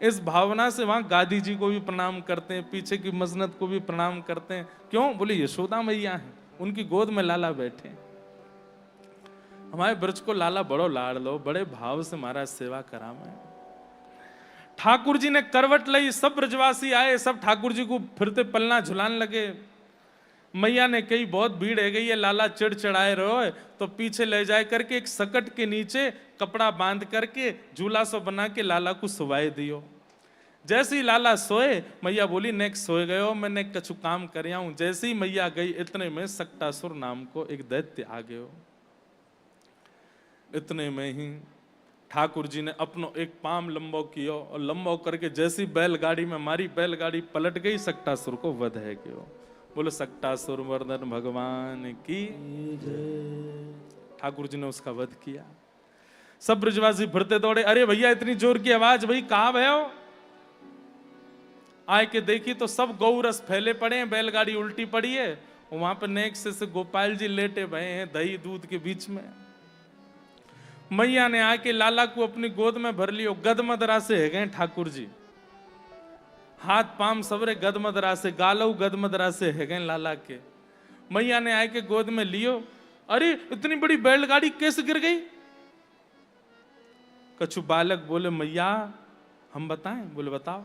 S1: इस भावना से वहां गादी जी को भी प्रणाम करते हैं, पीछे की मसनद को भी प्रणाम करते हैं। क्यों? बोले यशोदा मैया हैं, उनकी गोद में लाला बैठे। हमारे ब्रज को लाला बड़ो लाड़ लो, बड़े भाव से महाराज सेवा करा में। ठाकुर जी ने करवट ली, सब ब्रजवासी आए, सब ठाकुर जी को फिरते पलना झुलाने लगे। मैया ने कही बहुत भीड़ है गई है, लाला चिड़चिड़ाए रहो, तो पीछे ले जाए करके एक सकट के नीचे कपड़ा बांध करके झूला सो बना के लाला को सुवाए दियो। जैसे ही लाला सोए, मैया बोली नेक्स्ट सोए गए हो, मैंने कछु काम कर आऊं। जैसे ही मैया गई, इतने में सक्टासुर नाम को एक दैत्य आ गए हो। इतने में ही ठाकुर जी ने अपनो एक पाम लंबो कियो और लंबो करके जैसी बैलगाड़ी में मारी, बैलगाड़ी पलट गई, सक्टासुर को वध है गयो। बोलो सक्टासुर मर्दन भगवान की। ठाकुर जी ने उसका वध किया। सब ब्रजवासी फिरते दौड़े, अरे भैया इतनी जोर की आवाज, भाई कहां भयो? आए के देखी तो सब गौरस फैले पड़े हैं, बैलगाड़ी उल्टी पड़ी है, वहां पर नेक्स्ट से गोपाल जी लेटे भये हैं दही दूध के बीच में। मैया ने आके लाला को अपनी गोद में भर लियो। गदमदरा से है गए ठाकुर जी, हाथ पाम सबरे गदमदरा से, गालऊ गदमदरा से है गए लाला के। मैया ने आके गोद में लियो। अरे इतनी बड़ी बैलगाड़ी कैसे गिर गई? कछु बालक बोले मैया हम बताएं? बोले बताओ।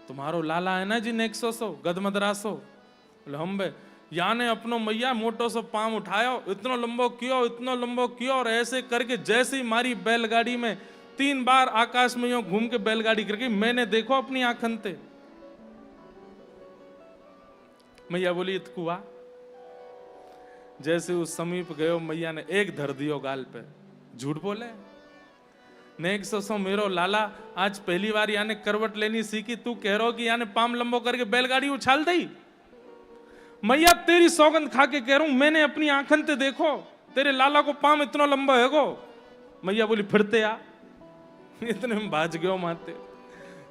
S1: तुम्हारो लाला है ना जी नेक्सो सो गदमदरासो? बोले हम बे। या ने अपनो मैया मोटो सो पाम उठायो, इतना लंबो कियो, इतना लंबो कियो, और ऐसे करके जैसे ही मारी बैलगाड़ी में, 3 बार आकाश में यूं घूम के बैलगाड़ी गिर गई। मैंने देखो अपनी आंखन ते। मैया बोली इतकुआ। जैसे उस समीप गयो, मैया ने एक धर दियो गाल पे। झूठ बोले? नेक सो मेरो लाला आज पहली बार याने करवट लेनी सीखी, तू कह रहा हो कि याने पाम लंबो करके बैलगाड़ी उछाल दी? मैया तेरी सौगंध खा के कह रहा हूं, मैंने अपनी आंखन ते देखो तेरे लाला को पाम इतना लंबा है गो। मैया बोली फिरते आ। इतने में भाज गयो माते।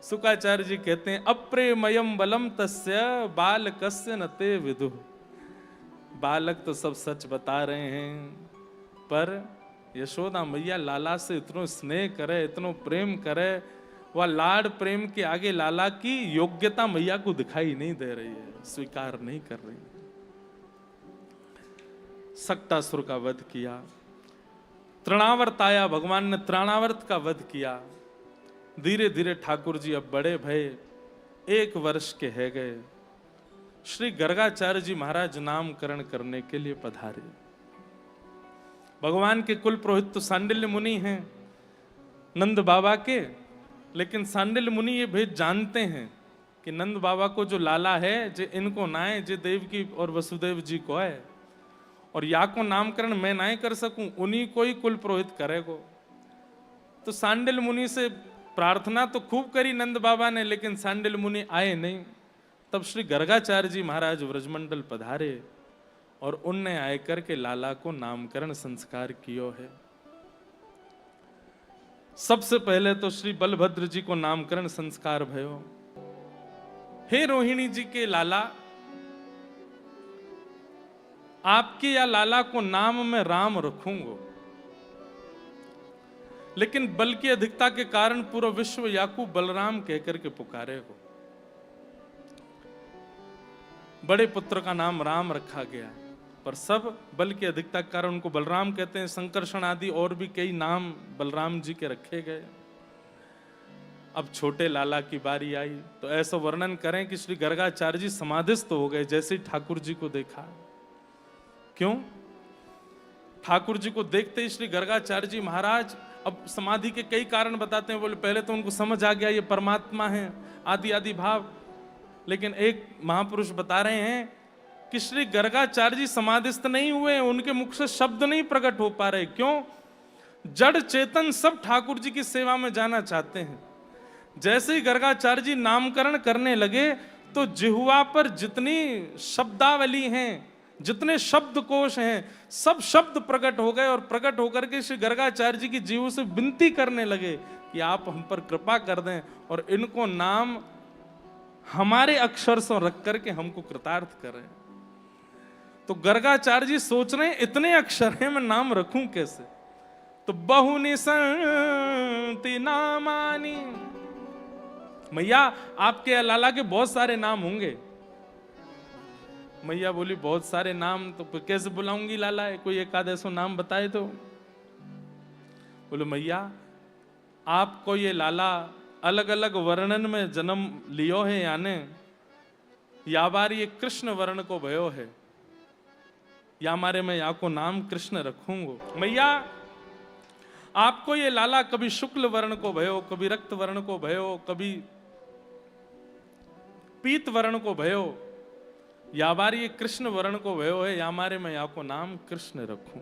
S1: शुकाचार्य जी कहते हैं अप्रेमयम बलम तस्य बालकस्य न ते विदुः। बालक तो सब सच बता रहे हैं, पर यशोदा मैया लाला से इतनो स्नेह करे, इतनो प्रेम करे, वह लाड प्रेम के आगे लाला की योग्यता मैया को दिखाई नहीं दे रही है, स्वीकार नहीं कर रही है। सक्टासुर का वध किया। तृणावर्त आया, भगवान ने तृणावर्त का वध किया। धीरे धीरे ठाकुर जी अब बड़े भय, 1 वर्ष के है गए। श्री गर्गाचार्य जी महाराज नामकरण करने के लिए पधारे। भगवान के कुल पुरोहित तो सांडिल्य मुनि हैं नंद बाबा के, लेकिन सांडिल्य मुनि ये भेद जानते हैं कि नंद बाबा को जो लाला है जे इनको नाए, जे देवकी और वसुदेव जी को है, और या को नामकरण मैं नाए कर सकूं, उन्हीं को ही कुल पुरोहित करेगो। तो सांडिल्य मुनि से प्रार्थना तो खूब करी नंद बाबा ने, लेकिन सांडिल्य मुनि आए नहीं। तब श्री गर्गाचार्य जी महाराज व्रजमंडल पधारे और उनने आकर के लाला को नामकरण संस्कार कियो है। सबसे पहले तो श्री बलभद्र जी को नामकरण संस्कार भयो। हे रोहिणी जी के लाला, आपके या लाला को नाम में राम रखूंगा, लेकिन बल की अधिकता के कारण पूरा विश्व याकू बलराम कहकर के पुकारे हो। बड़े पुत्र का नाम राम रखा गया, पर सब बल की अधिकता के कारण उनको बलराम कहते हैं। संकर्षण आदि और भी कई नाम बलराम जी के रखे गए। अब छोटे लाला की बारी आई तो ऐसा वर्णन करें कि श्री गर्गाचार्य जी समाधिस्थ हो गए जैसे ठाकुर जी को देखा। क्यों? ठाकुर जी को देखते ही श्री गर्गाचार्य जी महाराज, अब समाधि के कई कारण बताते हैं, बोले पहले तो उनको समझ आ गया ये परमात्मा है, आदि आदि भाव। लेकिन एक महापुरुष बता रहे हैं कि श्री गर्गाचार्य जी समाधिस्थ नहीं हुए, उनके मुख से शब्द नहीं प्रकट हो पा रहे। क्यों? जड़ चेतन सब ठाकुर जी की सेवा में जाना चाहते हैं। जैसे ही गर्गाचार्य जी नामकरण करने लगे तो जिह्वा पर जितनी शब्दावली हैं, जितने शब्दकोश हैं, सब शब्द प्रकट हो गए और प्रकट होकर के श्री गर्गाचार्य जी की जीव से विनती करने लगे कि आप हम पर कृपा कर दें और इनको नाम हमारे अक्षर से रख करके हमको कृतार्थ करें। तो गर्गाचार्य जी सोच रहे हैं इतने अक्षर हैं, मैं नाम रखूं कैसे? तो बहुनि संति नामानि, मैया आपके लाला के बहुत सारे नाम होंगे। मैया बोली बहुत सारे नाम तो कैसे बुलाऊंगी लाला, कोई एक आध ऐसा नाम बताए तो। बोले मैया आपको ये लाला अलग अलग वर्णन में जन्म लियो है याने, या बार ये कृष्ण वर्ण को भयो है, या मारे मैं या को नाम कृष्ण रखूंगो। मैया आपको ये लाला कभी शुक्ल वर्ण को भयो, कभी रक्त वर्ण को भयो, कभी पीत वर्ण को भयो, या बार ये कृष्ण वर्ण को भयो है, या मारे मैं या को नाम कृष्ण रखूं।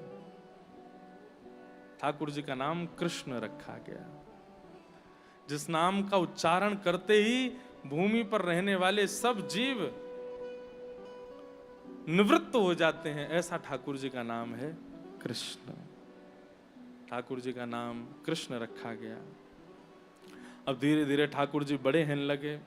S1: ठाकुर जी का नाम कृष्ण रखा गया, जिस नाम का उच्चारण करते ही भूमि पर रहने वाले सब जीव निवृत्त हो जाते हैं, ऐसा ठाकुर जी का नाम है कृष्ण। ठाकुर जी का नाम कृष्ण रखा गया। अब धीरे धीरे ठाकुर जी बड़े होने लगे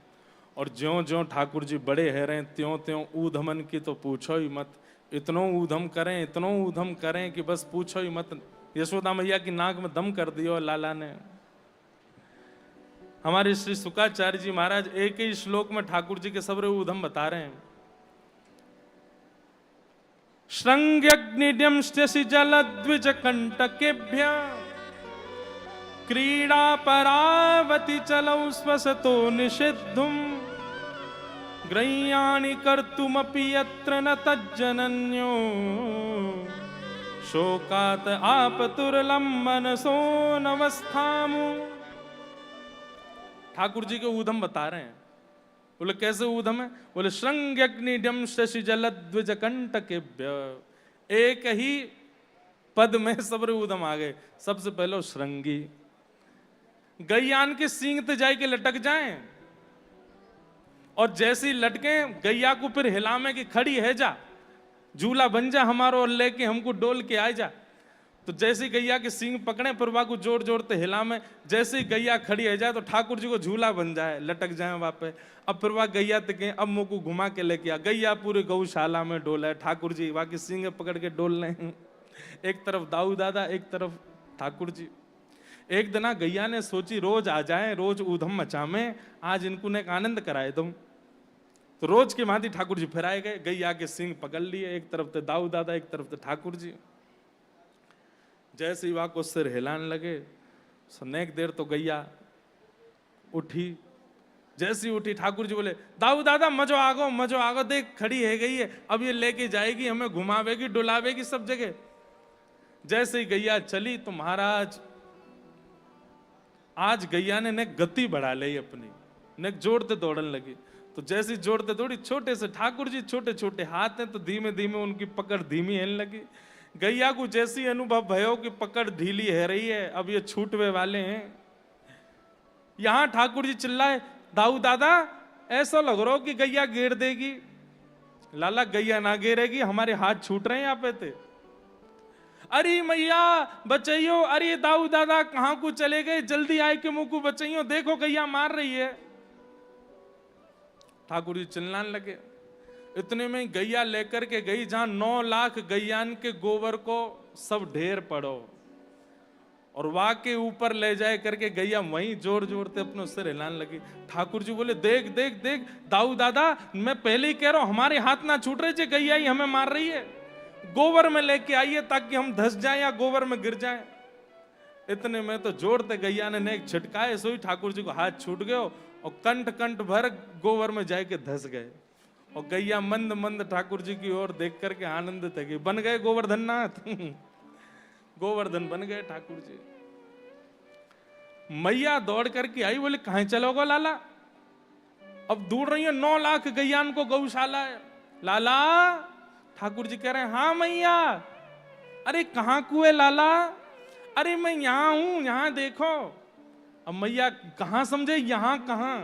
S1: और ज्यों ज्यों ठाकुर जी बड़े है रहे त्यों त्यों ऊधमन की तो पूछो ही मत। इतनो ऊधम करें, इतनो ऊधम करें कि बस पूछो ही मत। यशोदा मैया की नाक में दम कर दियो लाला ने। हमारे श्री शुकाचार्य जी महाराज एक ही श्लोक में ठाकुर जी के सबरे ऊधम बता रहे हैं। श्रृंग्यग्निड्यंस्यसि जलद्विज कंटकेभ्य क्रीड़ा परावति चलौ स्वसतो निषिद्धुम ग्रह्याणि कर्तुमपि यत्र न तज्जनन्यो शोकात आपतुरलं मनसो नवस्थामु। ठाकुर जी के ऊधम बता रहे हैं। बोले कैसे ऊधम है? बोले श्रृंग्यग्निड्यंस्यसि जलद्विज कंटकेभ्य, एक ही पद में सबरे ऊधम आ गए। सबसे पहले श्रृंगी, गैयान के सींग ते जाए के लटक जाएं, और जैसी लटके गैया को फिर हिला में कि खड़ी है जा, झूला बन जा हमारो और लेके हमको डोल के आ जा। तो जैसे गैया के सींग पकड़े फिर को जोड़ जोड़ते हिला में, जैसे ही गैया खड़ी है जाए तो ठाकुर जी को झूला बन जाए, लटक जाए वहां पे। अब फिर वह गैया तक अब मुंह को घुमा के लेके आ, गैया पूरे गौशाला में डोला है, ठाकुर जी वहां की सींग पकड़ के डोल रहे हैं। एक तरफ दाऊ दादा, एक तरफ ठाकुर जी। एक दिन गैया ने सोची रोज आ जाए, रोज ऊधम मचामे, आज इनको ने एक आनंद कराए तुम। तो रोज के भांति ठाकुर जी फिराए गए, गैया के सिंह पकड़ लिए, एक तरफ थे दाऊ दादा, एक तरफ थे ठाकुर जी। जैसे ही वहां को सिर हिलाने लगे, सनेक देर तो गैया उठी। जैसी उठी ठाकुर जी बोले दाऊ दादा मजो आगो, देख खड़ी है गई है, अब ये लेके जाएगी, हमें घुमावेगी डुलावेगी सब जगह। जैसे ही गैया चली तो महाराज आज गैया ने गति बढ़ा ली अपनी, नेक जोड़ते दौड़ने लगी। तो जैसी जोड़ते दौड़ी, छोटे से ठाकुर जी छोटे छोटे हाथ हैं तो धीमे धीमे उनकी पकड़ धीमी होने लगी। गैया को जैसी अनुभव भयो कि पकड़ ढीली है रही है, अब ये छूटवे वाले हैं। यहां ठाकुर जी चिल्लाए दाऊ दादा ऐसा लग रहा हो कि गैया गिर देगी। लाला गैया ना गिरेगी, हमारे हाथ छूट रहे हैं यहाँ पे थे। अरे मैया बचाइयो, अरे दाऊ दादा कहां को चले गए, जल्दी आए के मुंह को बचाइयो, देखो गैया मार रही है। ठाकुर जी चिल्लाने लगे। इतने में गैया लेकर के गई जहां 9 लाख गैयान के गोबर को सब ढेर पड़ो, और वहां के ऊपर ले जाए करके गैया वहीं जोर जोरते अपने सिर हिलाने लगी। ठाकुर जी बोले देख देख देख दाऊ दादा, मैं पहले ही कह रहा हूं हमारे हाथ ना छूट रहे थे, गैया ही हमें मार रही है, गोबर में लेके आइए ताकि हम धस जाएं या गोबर में गिर जाएं। इतने में तो जोड़ते गैया ने एक छिटकाए, सोई ठाकुर जी को हाथ छूट गयो और कंठ कंठ भर गोबर में जाके धस गए। और गैया मंद मंद ठाकुर जी की ओर देख करके आनंदित है कि बन गए गोवर्धन नाथ। गोवर्धन बन गए ठाकुर जी। मैया दौड़ करके आई, बोले कहां चलोगे लाला? अब दूर रही है, 9 लाख गैयान को गौशाला है। लाला, ठाकुर जी कह रहे हैं हाँ मैया। अरे कहां कुएं लाला? अरे मैं यहां हूं, यहां देखो। अब मैया कहां समझे, यहां कहां?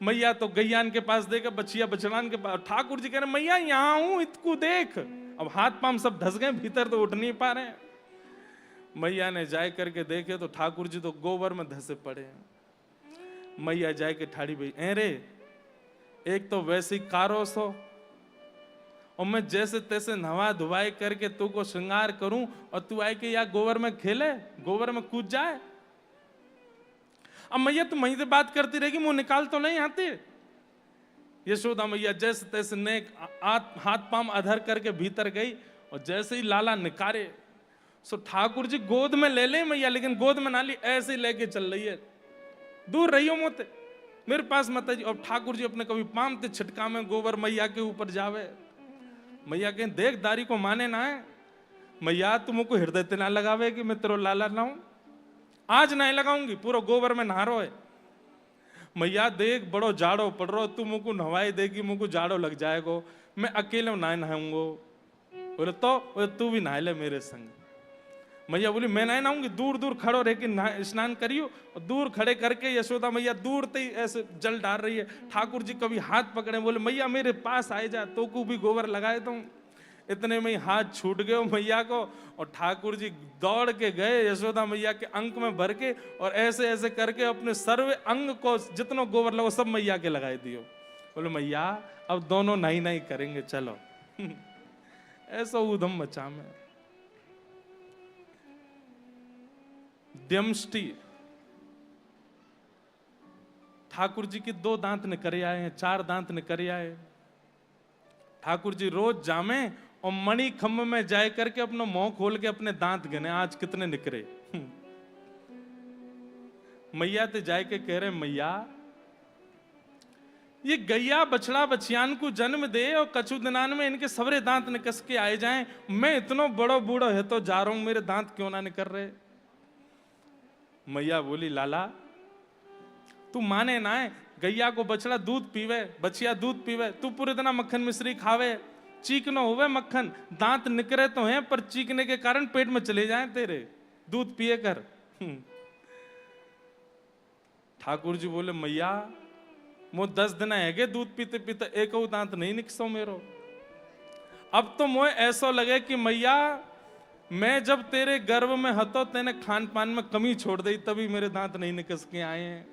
S1: मैया तो गैयान के पास देखे, बछिया बछड़ान के पास। ठाकुर जी कह रहे मैया यहां हूं, इतकू देख। अब हाथ पांव सब धस गए, भीतर तो उठ नहीं पा रहे। मैया ने जाए करके देखे तो ठाकुर जी तो गोबर में धसे पड़े हैं। मैया जाए के ठाड़ी भाई, रे एक तो वैसी कारोस हो, और मैं जैसे तैसे नवा धुवाई करके तू को श्रृंगार करूं, और तू आए के या गोबर में खेले, गोबर में कूद जाए। अब मैया तू वहीं से बात करती रहेगी, मुंह निकाल तो नहीं आती। यशोदा मैया जैसे तैसे नेक हाथ पांव अधर करके भीतर गई, और जैसे ही लाला निकारे सो ठाकुर जी गोद में ले ले मैया, लेकिन गोद में ना ली, ऐसे ही लेके चल रही है। दूर रहियो मोते, मेरे पास मत जी। और ठाकुर जी अपने कभी पाम ते छिटका में गोबर मैया के ऊपर जावे। मैया कहें देख दारी को माने ना है, मैया तुमको हृदय ते ना लगावे कि मैं तेरो लाला ना हूं। आज नहीं लगाऊंगी, पूरा गोबर में नहारो है। मैया देख बड़ो जाड़ो पड़ रो, तू मुझको नहवाई देगी, मुझको जाड़ो लग जाएगो, मैं अकेले ना नहाऊंगो। बोले तो तू भी नहा ले मेरे संग। मैया बोली मैं नहीं नहाऊंगी, दूर दूर खड़ो रह के स्नान करियो। और दूर खड़े करके यशोदा मैया दूर ते ऐसे जल डाल रही है। ठाकुर जी कभी हाथ पकड़े, बोले मैया मेरे पास आए जा, तो को भी गोबर लगाए दूं। इतने में ही हाथ छूट गए मैया को, और ठाकुर जी दौड़ के गए यशोदा मैया के अंक में भर के, और ऐसे ऐसे करके अपने सर्व अंग को जितनो गोबर लगो सब मैया के लगाए दियो। बोले मैया अब दोनों नहीं नहीं करेंगे, चलो। ऐसा ऊधम मचा में। द्यमष्टि ठाकुर जी के 2 दांत निकरे आए हैं, 4 दांत निकरे आए। ठाकुर जी रोज जामे और मणि खम्भ में जाए करके अपना मुंह खोल के अपने दांत गिने, आज कितने निकरे। मैया ते जाए के कह रहे मैया ये गैया बछड़ा बछियान को जन्म दे और कछु दिनान में इनके सवरे दांत निकस के आए जाएं, मैं इतनो बड़ो बूढ़ो है तो जा रहा हूं, मेरे दांत क्यों ना निकल रहे। मैया बोली लाला तू माने ना है, गैया को बछड़ा दूध पीवे, बछिया दूध पीवे, तू पूरे दिन मक्खन मिश्री खावे, चीकनो होवे मक्खन, दांत निकरे तो हैं पर चीकने के कारण पेट में चले जाएं तेरे, दूध पिए कर। ठाकुर जी बोले मैया मो 10 दिन है दूध पीते पीते एक दांत नहीं निकसो मेरो। अब तो मोए ऐसा लगे कि मैया मैं जब तेरे गर्भ में हतो तेने खान पान में कमी छोड़ दी, तभी मेरे दांत नहीं निकस के आए हैं।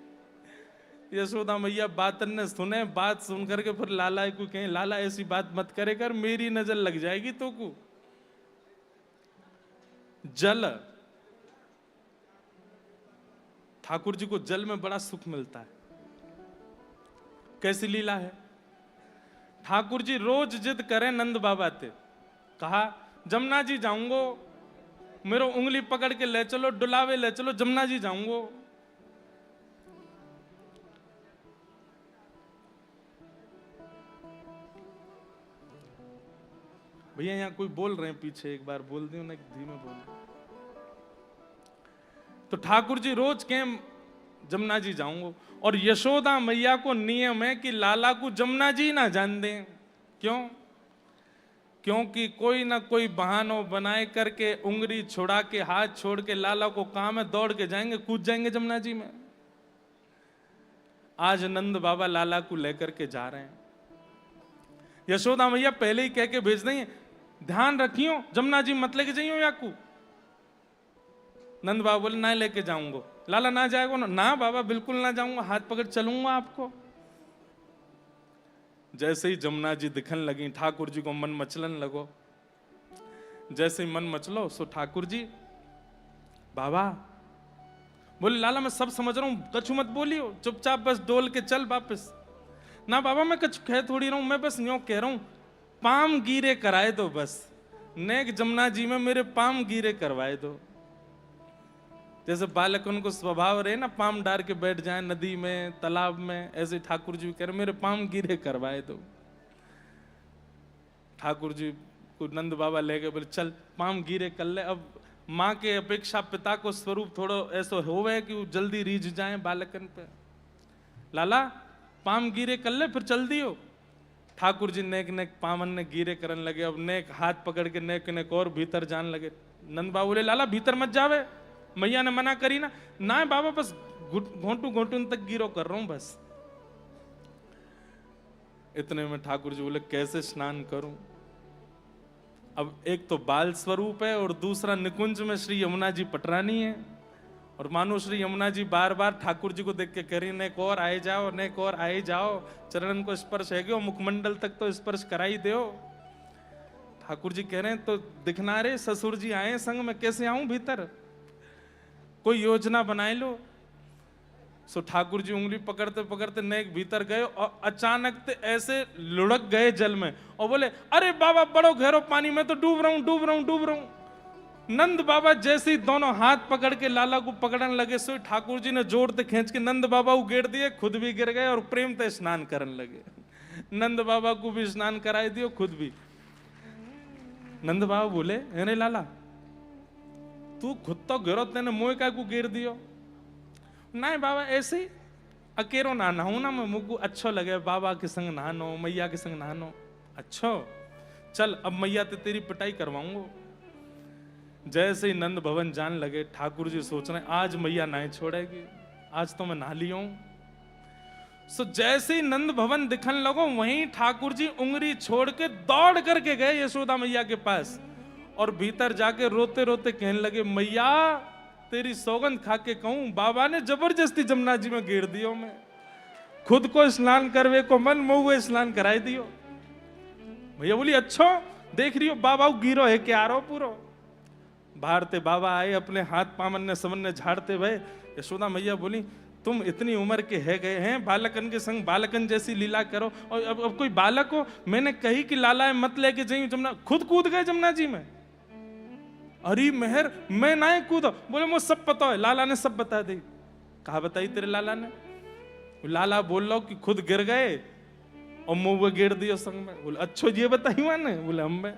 S1: यशोदा मैया बात ने सुने, बात सुन करके फिर लाला को कहें लाला ऐसी बात मत करे कर, मेरी नजर लग जाएगी तो को। जल, ठाकुर जी को जल में बड़ा सुख मिलता है। कैसी लीला है। ठाकुर जी रोज जिद करें नंद बाबा ते, कहा जमुना जी जाऊंगो, मेरो उंगली पकड़ के ले चलो, डुलावे ले चलो, जमुना जी जाऊंगो। भैया यहां कोई बोल रहे हैं पीछे, एक बार बोल दियो ना, धीमे बोल। तो ठाकुर जी रोज के जमुना जी जाऊंगो, और यशोदा मैया को नियम है कि लाला को जमुना जी ना जान दें। क्यों? क्योंकि कोई ना कोई बहानो बनाए करके उंगली छुड़ा के हाथ छोड़ के लाला को काम है दौड़ के जाएंगे, कूद जाएंगे जमुना जी में। आज नंद बाबा लाला को लेकर के जा रहे हैं। यशोदा मैया पहले ही कह के भेज देंगे ध्यान रखियो जमुना जी मत लेके जाइयो याकू। नंद बाबा बोले ना लेके जाऊंगा। लाला ना जाएगा ना बाबा बिल्कुल ना जाऊंगा, हाथ पकड़ चलूंगा आपको। जैसे ही जमुना जी दिखन लगी ठाकुर जी को मन मचलन लगो। जैसे ही मन मचलो सो ठाकुर जी बाबा बोले लाला मैं सब समझ रहा हूं, कछु मत बोलियो, चुपचाप बस डोल के चल वापस। ना बाबा मैं कछु कह थोड़ी रहा हूं, मैं बस यूं कह रहा हूं पाम गीरे कराए दो, बस नेक जमुना जी में मेरे पाम गीरे करवाए दो। जैसे बालक उनको स्वभाव रहे ना पाम डार के बैठ जाए नदी में तालाब में, ऐसे ठाकुर जी कह रहे मेरे पाम गिरे करवाए दो। ठाकुर जी को नंद बाबा ले गए, बोले चल पाम गिरे कर ले। अब माँ के अपेक्षा पिता को स्वरूप थोड़ो ऐसो होवे कि वो जल्दी रीझ जाए बालकन पे। लाला पाम गिरे कर ले फिर चल दियो। ठाकुर जी नेक नेक पामन ने गिरे करन लगे। अब नेक हाथ पकड़ के नेक नेक और भीतर जान लगे। नंद बाबा बोले लाला भीतर मत जावे, मैया ने मना करी ना। ना बाबा बस घोंटू घोंटू तक गिरो कर रहा हूं बस। इतने में ठाकुर जी बोले कैसे स्नान करूं। अब एक तो बाल स्वरूप है और दूसरा निकुंज में श्री यमुना जी पटरानी है। और मानो श्री यमुना जी बार बार ठाकुर जी को देख के कह रही नेक और आए जाओ, नेक और आए जाओ, चरण को स्पर्श है गयो, मुखमंडल तक तो स्पर्श कराई दो। ठाकुर जी कह रहे हैं तो दिखना रे ससुर जी आए संग में कैसे आऊं भीतर, कोई योजना बनाए लो। सो ठाकुर जी उंगली पकड़ते पकड़ते नेक भीतर गए और अचानक से ऐसे लुढ़क गए जल में और बोले अरे बाबा बड़ो गहरो पानी में तो डूब रहा हूं डूब रहा हूं डूब रहा हूं। नंद बाबा जैसे ही दोनों हाथ पकड़ के लाला को पकड़ने लगे सो ठाकुर जी ने जोर से खींच के नंद बाबा को गिर दिए, खुद भी गिर गए और प्रेम से स्नान करने लगे। नंद बाबा को भी स्नान कराए दियो, खुद भी। नंद बाबा बोले अरे लाला तू खुद तो गिरो, तेने मोह का को गिर दियो। नहीं बाबा ऐसे ही अकेलो नहाना हूं ना मैं, मुझको अच्छो लगे बाबा के संग नहानो, मैया के संग नहानो। अच्छो चल अब मैया ते तेरी पिटाई करवाऊंगा। जैसे ही नंद भवन जान लगे ठाकुर जी सोच रहे आज मैया नहीं छोड़ेगी, आज तो मैं नहा लिया हूं। सो जैसे ही नंद भवन दिखन लगो वहीं ठाकुर जी उंगली छोड़ के दौड़ करके गए यशोदा मैया के पास और भीतर जाके रोते रोते कहने लगे मैया तेरी सौगंध खा के कहूं बाबा ने जबरदस्ती जमुना जी में गिर दियो, मैं खुद को स्नान करवे को मन मुंह स्नान कराई दियो। भैया बोली अच्छो देख रही हो बाबा गिरो है क्या रो पूरो। भारते बाबा आए अपने हाथ पामन ने समन ने झाड़ते भय। यशोदा मैया बोली तुम इतनी उम्र के है गए हैं, बालकन के संग बालकन जैसी लीला करो। और अब कोई बालक हो, मैंने कही कि लाला मत लेके जाइए जमुना, खुद कूद गए जमुना जी में। अरे मेहर मैं ना कूदो, बोले मुझे सब पता है, लाला ने सब बता दी। कहा बताई तेरे लाला ने? लाला बोल लो कि खुद गिर गए और मुंह गिर दियो संग में। बोले अच्छो ये बताई माने? बोले हम में।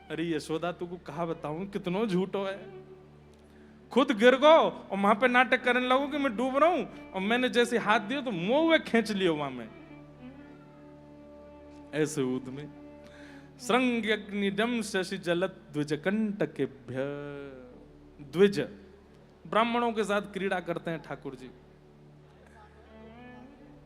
S1: अरे यशोदा तुमको कहा बताऊं कितनो झूठो है, खुद गिर गो और वहां पे नाटक करने लगो कि मैं डूब रहा हूं और मैंने जैसे हाथ दियो तो मुंह खींच लियो वहां में। ऐसे ऊद में श्रृंग्यग्निडम शशि जलत द्विज कंटकेभ्य। द्विज ब्राह्मणों के साथ क्रीड़ा करते हैं ठाकुर जी,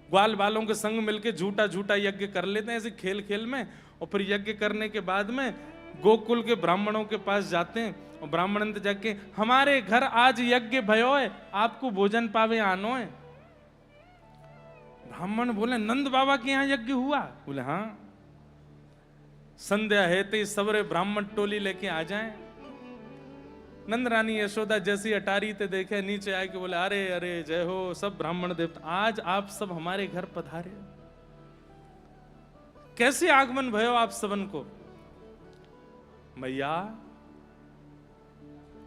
S1: ग्वाल बालों के संग मिलके झूठा झूठा यज्ञ कर लेते हैं ऐसे खेल खेल में। और फिर यज्ञ करने के बाद में गोकुल के ब्राह्मणों के पास जाते हैं और ब्राह्मण जाके हमारे घर आज यज्ञ भयो है, आपको भोजन पावे आनो है। ब्राह्मण बोले नंद बाबा के यहाँ यज्ञ हुआ? बोले हाँ। संध्या है तो सवरे ब्राह्मण टोली लेके आ जाएं। नंद रानी यशोदा जैसी अटारी ते देखे नीचे आए कि बोले अरे अरे जय हो सब ब्राह्मण देवता, आज आप सब हमारे घर पधारे, कैसे आगमन भयो आप सबन को? मैया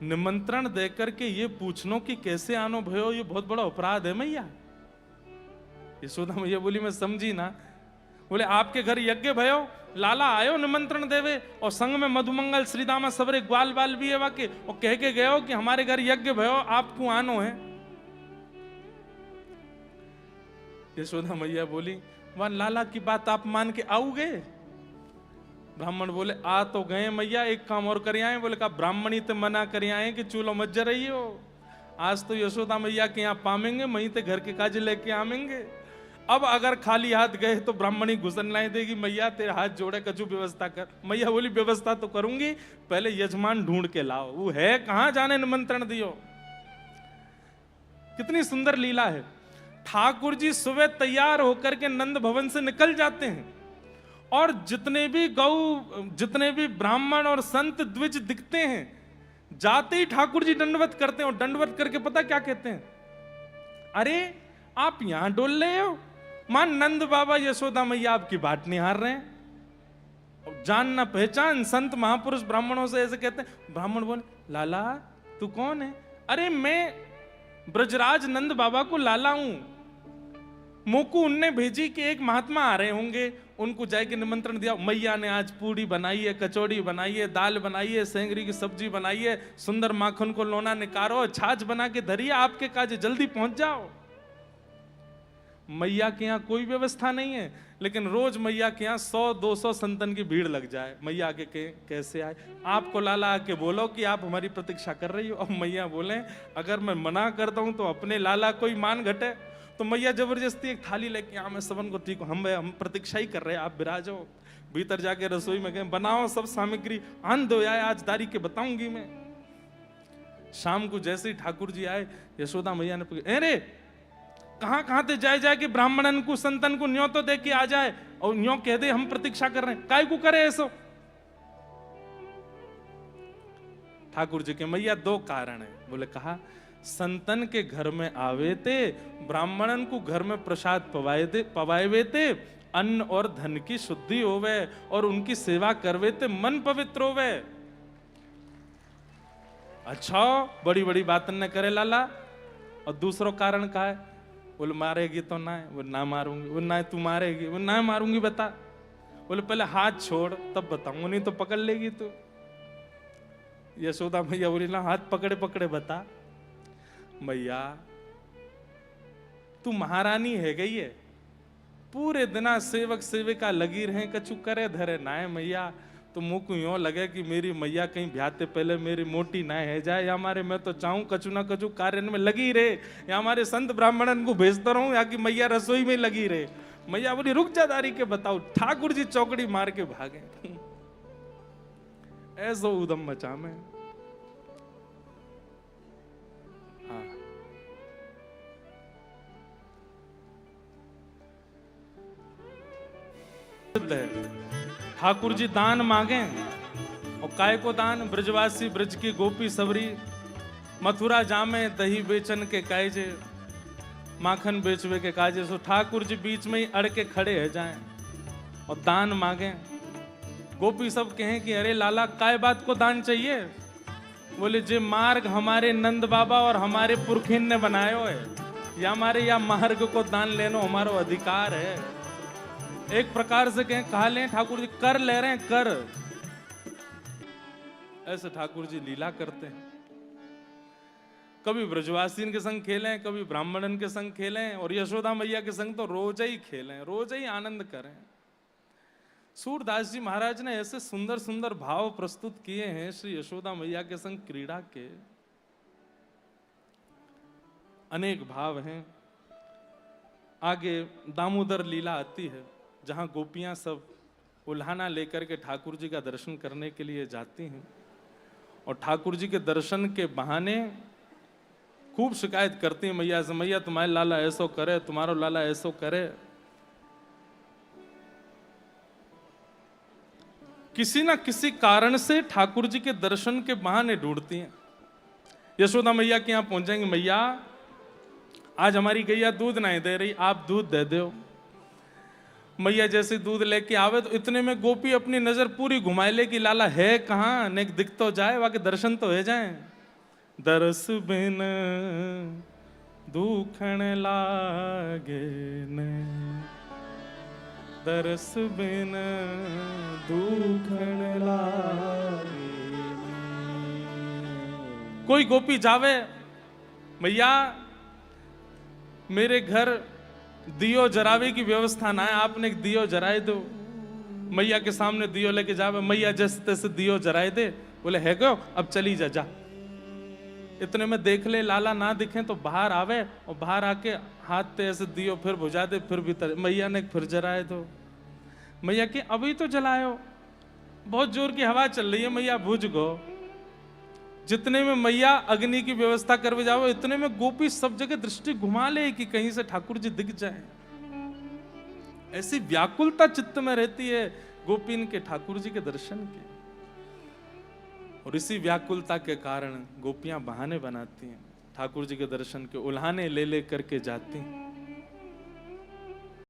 S1: निमंत्रण देकर के ये पूछनो कि कैसे आनो भयो, ये बहुत बड़ा अपराध है मैया। यशोदा मैया बोली मैं समझी ना। बोले आपके घर यज्ञ भयो, लाला आयो निमंत्रण देवे और संग में मधुमंगल श्रीदामा सबरे ग्वाल बाल भी है वाके और कह के गयो कि हमारे घर यज्ञ भयो आपको आनो है। यशोदा मैया बोली वह लाला की बात आप मान के आओगे? ब्राह्मण बोले आ तो गए मैया, एक काम और कर आए। बोले का ब्राह्मणी तो मना कर आए कि चूल्हो मत रही हो, आज तो यशोदा मैया के यहाँ पामेंगे, वहीं ते घर के काज लेके आवेंगे। अब अगर खाली हाथ गए तो ब्राह्मणी घुसन लाई देगी, मैया तेरे हाथ जोड़े कछु व्यवस्था कर। मैया बोली व्यवस्था तो करूंगी, पहले यजमान ढूंढ के लाओ, वो है कहां जाने निमंत्रण दियो। कितनी सुंदर लीला है। ठाकुर जी सुबह तैयार होकर के नंद भवन से निकल जाते हैं और जितने भी ब्राह्मण और संत द्विज दिखते हैं जाते ही ठाकुर जी दंडवत करते हैं और दंडवत करके पता क्या कहते हैं? अरे आप यहां डोल रहे हो, मान नंद बाबा यशोदा मैया आपकी बात निहार रहे हैं। जान ना पहचान संत महापुरुष ब्राह्मणों से ऐसे कहते हैं। ब्राह्मण बोले लाला तू कौन है? अरे मैं ब्रजराज नंद बाबा को लाला हूं। मोकू उनने भेजी कि एक महात्मा आ रहे होंगे, उनको जाके निमंत्रण दिया। मैया ने आज पूड़ी बनाई है, कचौड़ी बनाई है, दाल बनाई है, सेंगरी की सब्जी बनाई है, सुंदर माखन को लोना निकारो, छाछ बना के धरी है, आपके काज जल्दी पहुंच जाओ। मैया के यहाँ कोई व्यवस्था नहीं है, लेकिन रोज मैया के यहाँ 100-200 संतन की भीड़ लग जाए। मैया आके कैसे आए? आपको लाला आके बोलो कि आप हमारी प्रतीक्षा कर रही हो। अब मैया बोले अगर मैं मना करता हूं तो अपने लाला कोई मान घटे। तो मैया जबरदस्ती एक थाली लेके मैं सबन को ठीक हूँ, हम प्रतीक्षा ही कर रहे हैं, आप विराजो। भीतर जाके रसोई में गए, बनाओ सब सामग्री, आन दो यार, आज तारीख के बताऊंगी मैं। शाम को जैसे ही ठाकुर जी आए, यशोदा मैया ने पूछा, अरे कहां ते जाए कि ब्राह्मणन को संतन को न्यो तो दे के आ जाए, और न्यो कह दे हम प्रतीक्षा कर रहे हैं, काय को करे ऐसो? ठाकुर जी के मैया दो कारण है। बोले कहा संतन के घर में आवे थे, ब्राह्मणन को घर में प्रसाद पवाए थे, अन्न और धन की शुद्धि होवे, और उनकी सेवा करवे थे, मन पवित्र होवे। अच्छा बड़ी बड़ी बात न करे लाला। और दूसरो कारण का है? बोले मारेगी तो ना है, वो ना मारूंगी, वो ना तू मारेगी, वो ना मारूंगी बता। बोले पहले हाथ छोड़ तब बताऊंगा, नहीं तो पकड़ लेगी तू। यशोदा मैया बोली ना हाथ पकड़े पकड़े बता। मैया तू महारानी है गई है, पूरे दिना सेवक सेविका लगी रहे, कछु करे धरे ना है मैया। तो मुँह को यूं लगे कि मेरी मैया कहीं ब्याहते पहले मेरी मोटी ना है जाए, या हमारे मैं तो चाहूं कछु ना कछु कार्य में लगी रहे, या हमारे संत ब्राह्मणन को भेजता रहूं, या कि मैया रसोई में लगी रहे। मैया बोली रुक जा दारी के बताओ। ठाकुर जी चौकड़ी मार के भागे। ऐसो उदम मचा में। हाँ ठाकुर जी दान मांगे, और काय को दान? ब्रजवासी ब्रज की गोपी सबरी, मथुरा जामे दही बेचन के कायजे, माखन बेचवे के काजे। सो ठाकुर जी बीच में ही अड़ के खड़े है जाएं और दान मांगे। गोपी सब कहें कि अरे लाला काय बात को दान चाहिए? बोले जे मार्ग हमारे नंद बाबा और हमारे पुरखिन ने बनायो है, या हमारे या मार्ग को दान लेनो हमारा अधिकार है। एक प्रकार से कहें कहा लें ठाकुर जी कर ले रहे हैं कर। ऐसे ठाकुर जी लीला करते हैं। कभी ब्रजवासीन के संग खेलें, कभी ब्राह्मणन के संग खेलें, और यशोदा मैया के संग तो रोज ही खेलें, रोज ही आनंद करें। सूरदास जी महाराज ने ऐसे सुंदर सुंदर भाव प्रस्तुत किए हैं श्री यशोदा मैया के संग क्रीड़ा के। अनेक भाव हैं। आगे दामोदर लीला आती है, जहां गोपियां सब उल्हाना लेकर के ठाकुर जी का दर्शन करने के लिए जाती हैं, और ठाकुर जी के दर्शन के बहाने खूब शिकायत करती हैं मैया से, मैया तुम्हारे लाला ऐसो करे, तुम्हारो लाला ऐसो करे। किसी ना किसी कारण से ठाकुर जी के दर्शन के बहाने ढूंढती हैं। यशोदा मैया के यहां पहुंचेंगे, मैया आज हमारी गैया दूध नहीं दे रही, आप दूध दे दो। मैया जैसे दूध लेके आवे तो इतने में गोपी अपनी नजर पूरी घुमाए ले कि लाला है कहाँ, ने दिख तो जाए, वहां के दर्शन तो हो जाए। दरस बिन दुखण लागे ने, दरस बिन दुखण लागे। कोई गोपी जावे, मैया मेरे घर दियो जरावे की व्यवस्था ना है, आपने एक दियो जराए दो। मैया के सामने दियो लेके जावे, मैया जैसे तैसे दियो जराए दे। बोले है गो अब चली जा जा। इतने में देख ले लाला ना दिखे तो बाहर आवे, और बाहर आके हाथ पे ऐसे दियो फिर बुझा दे, फिर भीतर मैया ने फिर जराए दो। मैया के अभी तो जलायो, बहुत जोर की हवा चल रही है, मैया बुझ गो। जितने में मैया अग्नि की व्यवस्था करवे जाओ, इतने में गोपी सब जगह दृष्टि घुमा ले कि कहीं से ठाकुर जी दिख जाए। ऐसी व्याकुलता चित्त में रहती है गोपीन के ठाकुर जी के दर्शन की, और इसी व्याकुलता के कारण गोपियां बहाने बनाती हैं, ठाकुर जी के दर्शन के उल्हाने ले ले करके जाती हैं।